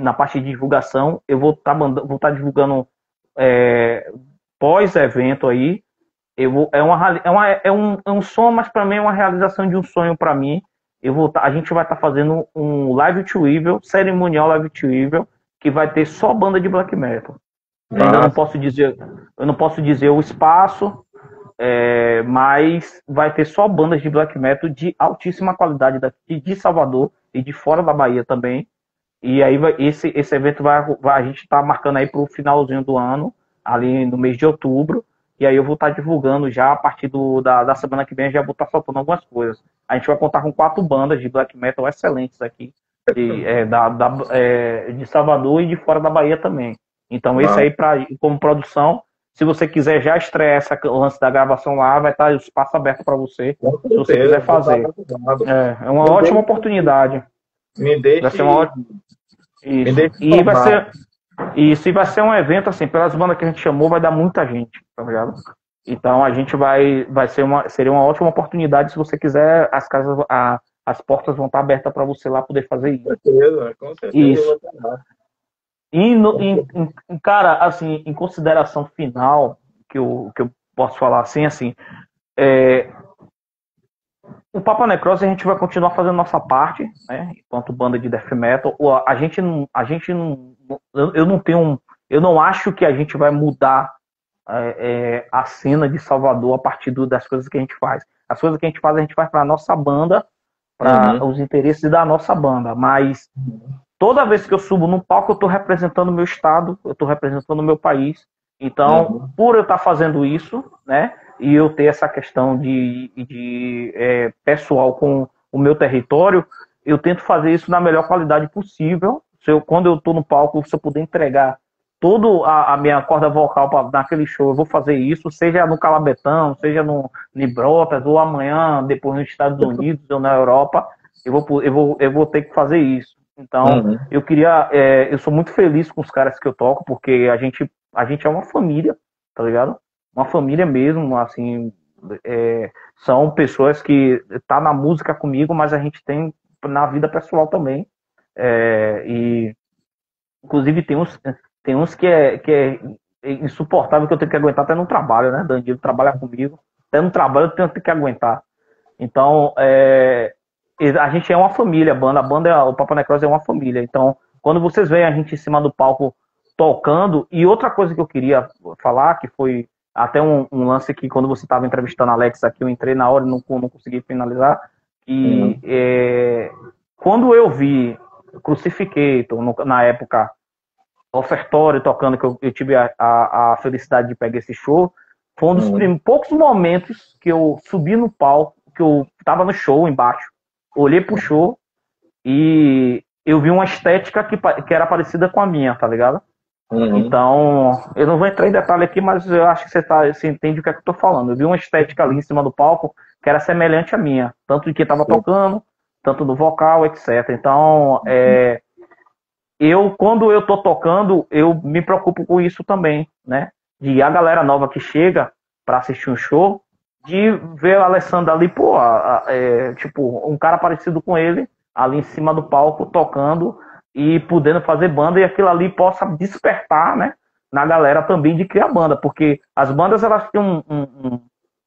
na parte de divulgação, eu vou estar divulgando pós-evento aí. É um sonho, mas para mim é uma realização de um sonho para mim. A gente vai estar fazendo um Live to Evil, cerimonial Live to Evil, que vai ter só banda de black metal. Ainda não posso dizer o espaço, mas vai ter só bandas de black metal de altíssima qualidade daqui de Salvador e de fora da Bahia também. E aí esse evento a gente está marcando aí para o finalzinho do ano, ali no mês de outubro. E aí eu vou estar divulgando já a partir da semana que vem, já vou estar soltando algumas coisas. A gente vai contar com 4 bandas de black metal excelentes aqui, de Salvador e de fora da Bahia também. Então esse aí, como produção, se você quiser já estrear o lance da gravação lá, vai estar o espaço aberto para você, se você quiser fazer. É uma ótima oportunidade. Me deixe... Vai ser uma ótima... Isso. E vai ser um evento, assim, pelas bandas que a gente chamou, vai dar muita gente, tá ligado? Então a gente seria uma ótima oportunidade. Se você quiser, as portas vão estar abertas para você lá poder fazer isso. Com certeza. Isso. Cara, assim, em consideração final, que eu posso falar assim, o Papa Necrose a gente vai continuar fazendo nossa parte, né? Enquanto banda de death metal, eu não acho que a gente vai mudar a cena de Salvador a partir das coisas que a gente faz. As coisas que a gente faz para a nossa banda, para os interesses da nossa banda. Mas toda vez que eu subo no palco, eu estou representando o meu estado, eu estou representando o meu país. Então, por eu estar fazendo isso, né? E eu ter essa questão de pessoal com o meu território, eu tento fazer isso na melhor qualidade possível. Quando eu estou no palco, se eu puder entregar toda a minha corda vocal naquele show, eu vou fazer isso, seja no Calabetão, seja no Nibrotas, ou amanhã, depois nos Estados Unidos ou na Europa, eu vou ter que fazer isso. Então, eu sou muito feliz com os caras que eu toco, porque a gente é uma família, tá ligado? Uma família mesmo, assim, são pessoas que tá na música comigo, mas a gente tem na vida pessoal também. E inclusive tem uns que é insuportável, que eu tenho que aguentar até no trabalho, né? Danilo trabalha comigo, até no trabalho eu tenho que aguentar. Então, a gente é uma família, o Papa Necrose é uma família. Então, quando vocês veem a gente em cima do palco tocando, e outra coisa que eu queria falar, que foi até um lance que quando você estava entrevistando a Alex aqui, eu entrei na hora e não consegui finalizar, quando eu vi Crucificator, na época, Ofertório tocando, que eu tive a felicidade de pegar esse show, foi um dos poucos momentos que eu subi no palco, que eu tava no show embaixo, olhei pro show e eu vi uma estética que era parecida com a minha, tá ligado? Então, eu não vou entrar em detalhe aqui, mas eu acho que você entende o que é que eu tô falando. Eu vi uma estética ali em cima do palco que era semelhante à minha, tanto de quem tava tocando, tanto do vocal, etc. Então, quando eu tô tocando, eu me preocupo com isso também, né? De a galera nova que chega para assistir um show, de ver o Alessandro ali, tipo, um cara parecido com ele, ali em cima do palco, tocando e podendo fazer banda, e aquilo ali possa despertar, né, na galera também de criar banda, porque as bandas, elas têm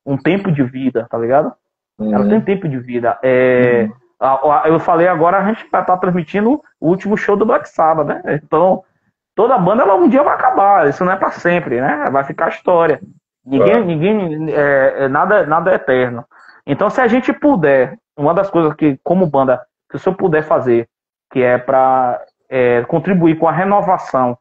um tempo de vida, tá ligado? Elas têm tempo de vida. Eu falei agora, a gente tá transmitindo o último show do Black Sabbath, né? Então, toda banda, ela um dia vai acabar, isso não é para sempre, né? Vai ficar história. Nada é eterno. Então, se a gente puder, uma das coisas que, como banda, que se eu puder fazer, que é para contribuir com a renovação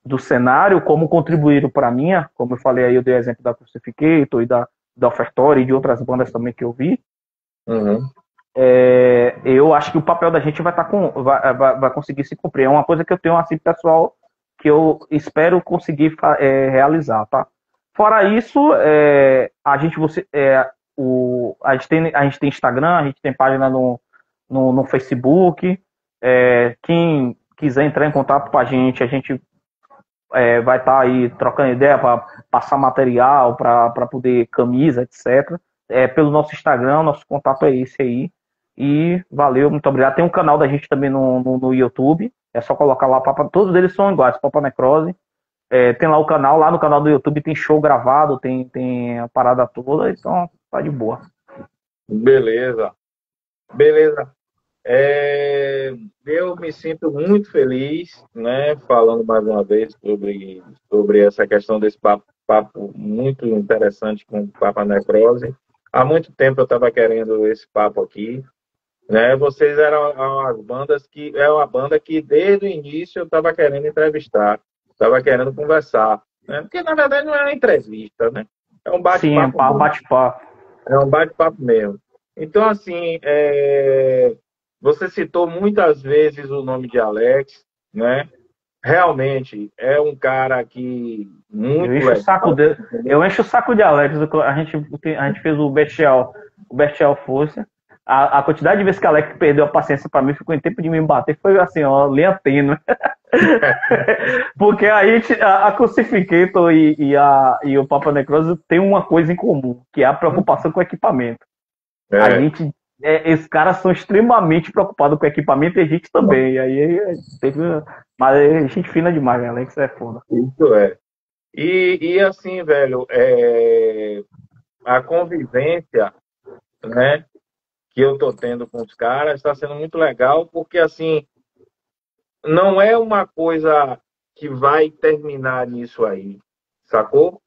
do cenário, como contribuíram para a minha, como eu falei aí, eu dei exemplo da Crucificator e da Ofertório e de outras bandas também que eu vi, eu acho que o papel da gente vai conseguir se cumprir. É uma coisa que eu tenho assim, pessoal, que eu espero conseguir realizar, tá? Fora isso, a gente tem Instagram, a gente tem página no no Facebook. Quem quiser entrar em contato com a gente vai estar aí trocando ideia para passar material, para poder camisa, etc. Pelo nosso Instagram, nosso contato é esse aí. E valeu, muito obrigado. Tem um canal da gente também no YouTube. É só colocar lá, todos eles são iguais, Papa Necrose. Tem lá o canal, lá no canal do YouTube tem show gravado, tem a parada toda, então tá de boa. Beleza. Eu me sinto muito feliz, né, falando mais uma vez sobre essa questão desse papo muito interessante com o Papa Necrose. Há muito tempo eu estava querendo esse papo aqui, né? Vocês eram as bandas que é uma banda que desde o início eu estava querendo entrevistar, estava querendo conversar, né? Porque na verdade não é uma entrevista, né? É um bate-papo. Sim, bate-papo. É um bate-papo mesmo. Então, assim, você citou muitas vezes o nome de Alex, né? Realmente é um cara que muito legal. Eu encho o saco de Alex. A gente fez o Bestial Força. A quantidade de vezes que Alex perdeu a paciência para mim, ficou em tempo de me bater, foi assim, ó, linha tênue. Porque a Crucificator e o Papa Necrose tem uma coisa em comum, que é a preocupação com o equipamento. Esses caras são extremamente preocupados com o equipamento e a gente também. Mas a gente fina demais, né? Alex é foda. Isso é. E assim, velho, a convivência, né, que eu tô tendo com os caras está sendo muito legal, porque assim, não é uma coisa que vai terminar nisso aí, sacou?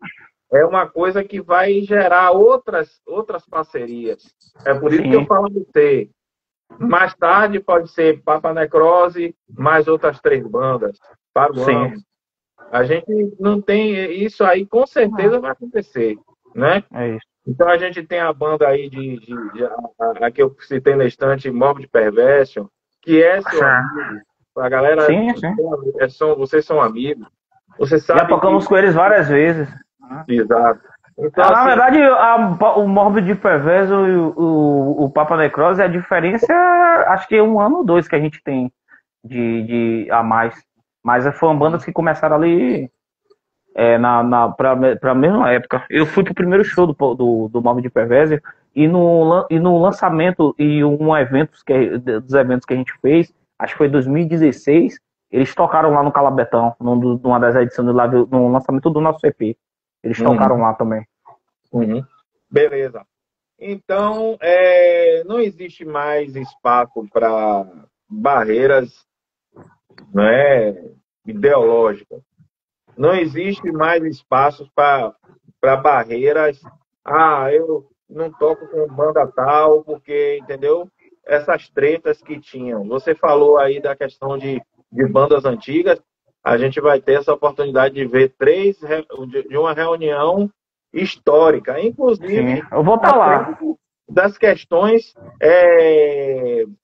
É uma coisa que vai gerar outras parcerias. É por isso que eu falo de você. Mais tarde pode ser Papa Necrose, mais outras 3 bandas para o ano. A gente não tem isso aí, com certeza vai acontecer, né? É isso. Então a gente tem a banda aí a que eu citei na estante, Morbid Perversion, que é seu amigo. A galera, sim. Vocês são amigos. Você sabe. Já tocamos com eles várias vezes. Exato. Então, na verdade, o Morbid Perverso e o Papa Necrose, a diferença acho que é 1 ano ou 2 que a gente tem a mais. Mas foram bandas que começaram ali pra mesma época. Eu fui pro primeiro show do Morbid Perverso e no lançamento e dos eventos que a gente fez, acho que foi em 2016, eles tocaram lá no Calabetão, numa das edições no lançamento do nosso EP. Eles tocaram lá também. Beleza. Então, não existe mais espaço para barreiras, né, ideológicas. Não existe mais espaço para barreiras. Eu não toco com banda tal, porque, entendeu? Essas tretas que tinham. Você falou aí da questão de bandas antigas. A gente vai ter essa oportunidade de ver de uma reunião histórica, inclusive. Sim, eu vou estar lá. Das questões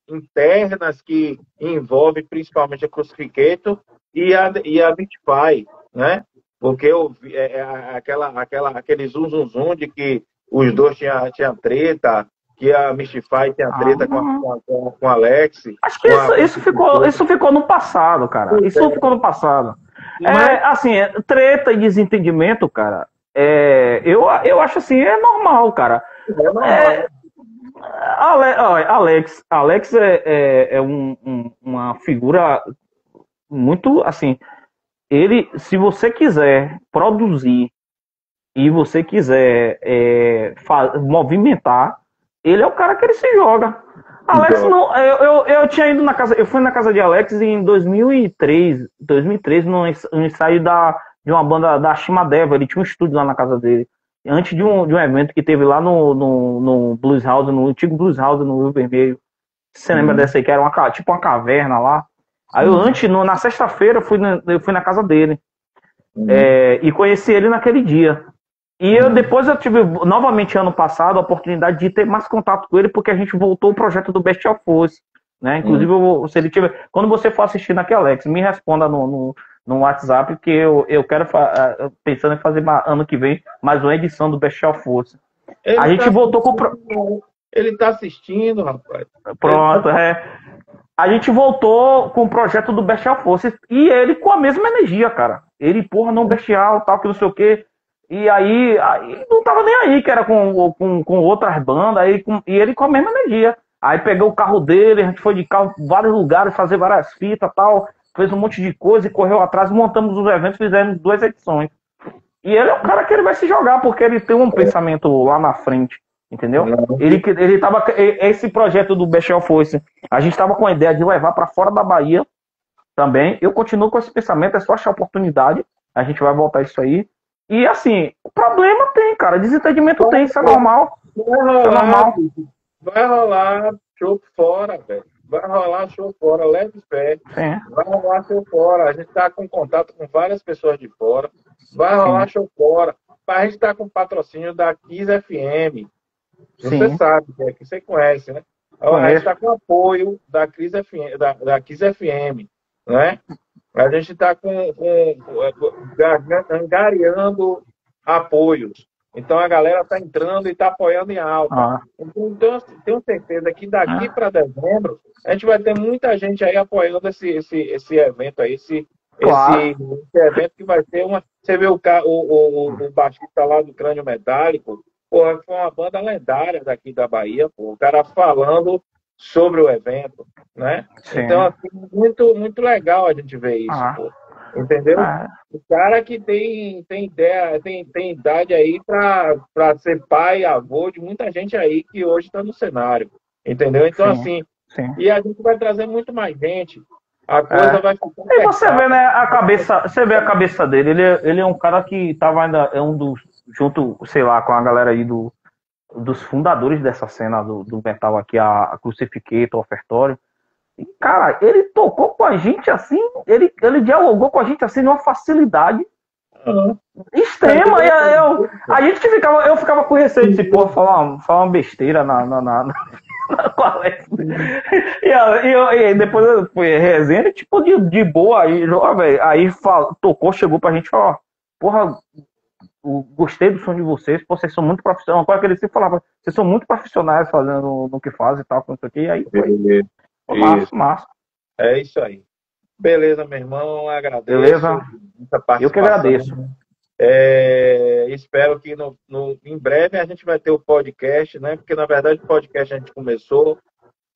internas que envolvem principalmente a Crucificator e a Bitfy, né? Porque aquele zum de que os dois tinham treta, que a Mystify tinha treta com o Alex. Acho que isso ficou no passado, cara. Isso ficou no passado. Assim, treta e desentendimento, cara. Eu acho assim, é normal, cara. É normal. Alex é uma figura muito, assim, se você quiser produzir e você quiser movimentar, ele é o cara que ele se joga. Alex não, eu tinha ido eu fui na casa de Alex em 2003 no ensaio de uma banda da Shimadeva. Ele tinha um estúdio lá na casa dele, antes de um evento que teve lá no Blues House, no antigo Blues House no Rio Vermelho. Você lembra dessa aí, que era tipo uma caverna lá? Aí na sexta-feira, eu fui na casa dele. E conheci ele naquele dia. E depois eu tive, novamente ano passado, a oportunidade de ter mais contato com ele, porque a gente voltou o projeto do Bestial Force, né? Inclusive, se ele tiver, quando você for assistir aqui, Alex, me responda no WhatsApp, que eu quero, pensando em fazer ano que vem, mais uma edição do Bestial Force. A gente voltou com Ele tá assistindo, rapaz. Pronto, A gente voltou com o projeto do Bestial Force e ele com a mesma energia, cara. Ele, porra, não bestial, tal, que não sei o quê. E aí não tava nem aí, que era com outras bandas, e ele com a mesma energia. Aí pegou o carro dele, a gente foi de carro em vários lugares, fazer várias fitas tal, fez um monte de coisa e correu atrás, montamos os eventos, fizemos 2 edições. E ele é um cara que ele vai se jogar, porque ele tem um pensamento lá na frente, entendeu? Ele tava, esse projeto do Bestial Force, a gente tava com a ideia de levar para fora da Bahia também. Eu continuo com esse pensamento, é só achar oportunidade, a gente vai voltar isso aí. E assim, o problema tem, cara, desentendimento tem, isso é normal. Vai rolar show fora, velho. Vai rolar show fora, leve fé. Vai rolar show fora. A gente tá com contato com várias pessoas de fora. Vai rolar show fora. A gente tá com patrocínio da Kiss FM. Você sabe, que você conhece, né? A gente tá com apoio da Kiss FM, da Kiss FM, né? A gente está angariando apoios. Então a galera está entrando e está apoiando em alta. Então tenho certeza que daqui para dezembro a gente vai ter muita gente aí apoiando esse evento aí, esse evento que vai ser uma. Você vê o baixista lá do Crânio Metálico, porra, foi uma banda lendária daqui da Bahia, pô, o cara falando sobre o evento, né? Sim. Então, assim, muito, muito legal a gente ver isso, pô. Entendeu? O cara que tem ideia, tem idade aí para ser pai, avô de muita gente aí que hoje está no cenário, entendeu? Então, sim. E a gente vai trazer muito mais gente. A coisa vai ficar. E você vê, né, você vê a cabeça dele. Ele é um cara que tava ainda, junto, sei lá, com a galera aí dos fundadores dessa cena do metal aqui, a Crucificator, o Ofertório. E, cara, ele tocou com a gente assim, ele dialogou com a gente assim numa facilidade extrema. Eu ficava com receio de falar uma besteira na palestra. E depois eu fui resenha, tipo, de boa, aí tocou, chegou pra gente e falou, porra, gostei do som de vocês, vocês são muito profissionais. Agora que ele sempre falava, vocês são muito profissionais fazendo no que fazem e tal, não sei o que. E aí foi massa. É isso aí. Beleza, meu irmão, agradeço. Beleza? Eu que agradeço. Espero que em breve a gente vai ter o podcast, né? Porque na verdade o podcast a gente começou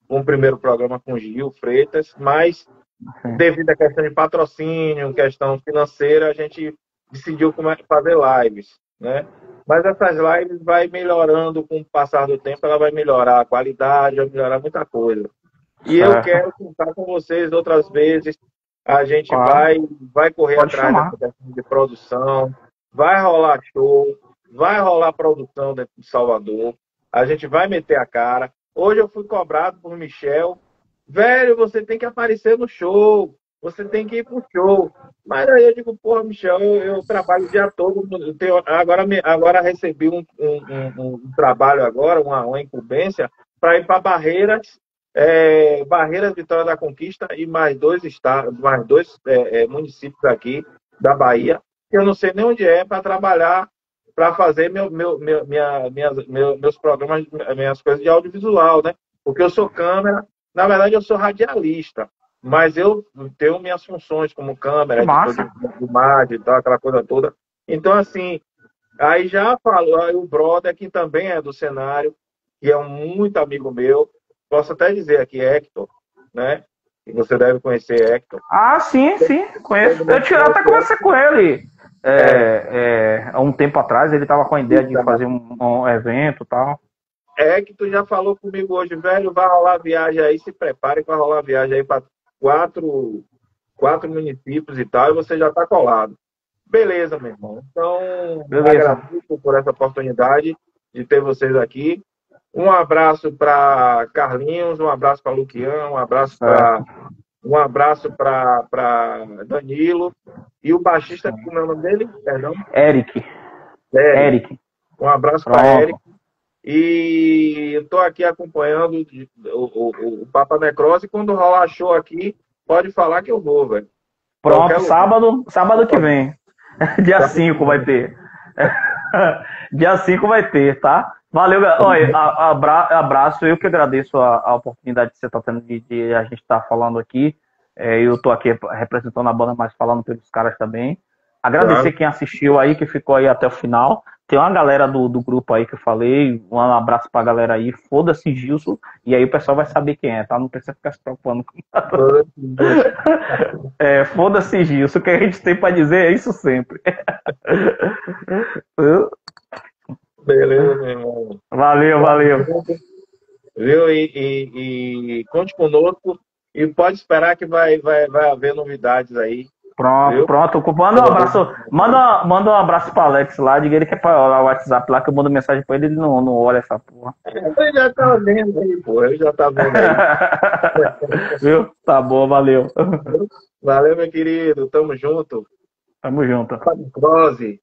com o primeiro programa com o Gil Freitas, mas devido à questão de patrocínio, questão financeira, a gente decidiu fazer lives, né? Mas essas lives vai melhorando com o passar do tempo, ela vai melhorar a qualidade, vai melhorar muita coisa. E eu quero contar com vocês outras vezes. A gente vai correr atrás dessa questão de produção, vai rolar show, vai rolar produção dentro de Salvador, a gente vai meter a cara. Hoje eu fui cobrado por Michel, velho, você tem que aparecer no show, você tem que ir pro show. Mas aí eu digo, porra, Michel, eu trabalho o dia todo, agora recebi um trabalho agora, uma incumbência, para ir para Barreiras, Vitória da Conquista e mais dois municípios aqui da Bahia, que eu não sei nem onde para trabalhar, para fazer meus programas, minhas coisas de audiovisual, né? Porque eu sou câmera, na verdade eu sou radialista, mas eu tenho minhas funções como câmera, de imagem e tal, aquela coisa toda. Então, assim, aí já falou, aí o brother, que também é do cenário, que é muito amigo meu, posso até dizer aqui, Hector, né? E você deve conhecer Hector. Sim, conheço. Eu até conversei com ele há um tempo atrás, ele estava com a ideia de fazer um evento e tal. Hector já falou comigo hoje, velho, vai rolar viagem aí, se prepare que vai rolar viagem aí para 4 municípios e tal, e você já está colado. Beleza, meu irmão. Então, agradeço por essa oportunidade de ter vocês aqui. Um abraço para Carlinhos, um abraço para Luquian, um abraço para Danilo e o baixista, como é o nome dele? Perdão? Eric. Um abraço para Eric. E eu estou aqui acompanhando o Papa Necrose. Quando rolar show aqui, pode falar que eu vou, velho. Pronto, sábado que vem. Dia 5 vai ter. Dia 5 vai ter, tá? Valeu, olha, abraço. Eu que agradeço a oportunidade que você está tendo de a gente estar falando aqui. Eu estou aqui representando a banda, mas falando pelos caras também. Agradecer quem assistiu aí, que ficou aí até o final. Tem uma galera do grupo aí que eu falei. Um abraço pra galera aí. Foda-se, Gilson. E aí o pessoal vai saber quem é, tá? Não precisa ficar se preocupando. Foda-se, Gilson. O que a gente tem pra dizer é isso sempre. Beleza, meu irmão. Valeu. Viu? E conte conosco. E pode esperar que vai haver novidades aí. Pronto. Manda um abraço pra Alex lá, diga ele que é pra olhar o WhatsApp lá, que eu mando mensagem pra ele não olha essa porra. Ele já tá vendo aí, porra. Ele já tá vendo aí. Viu? Tá bom, valeu. Valeu, meu querido. Tamo junto. Tamo junto. Close.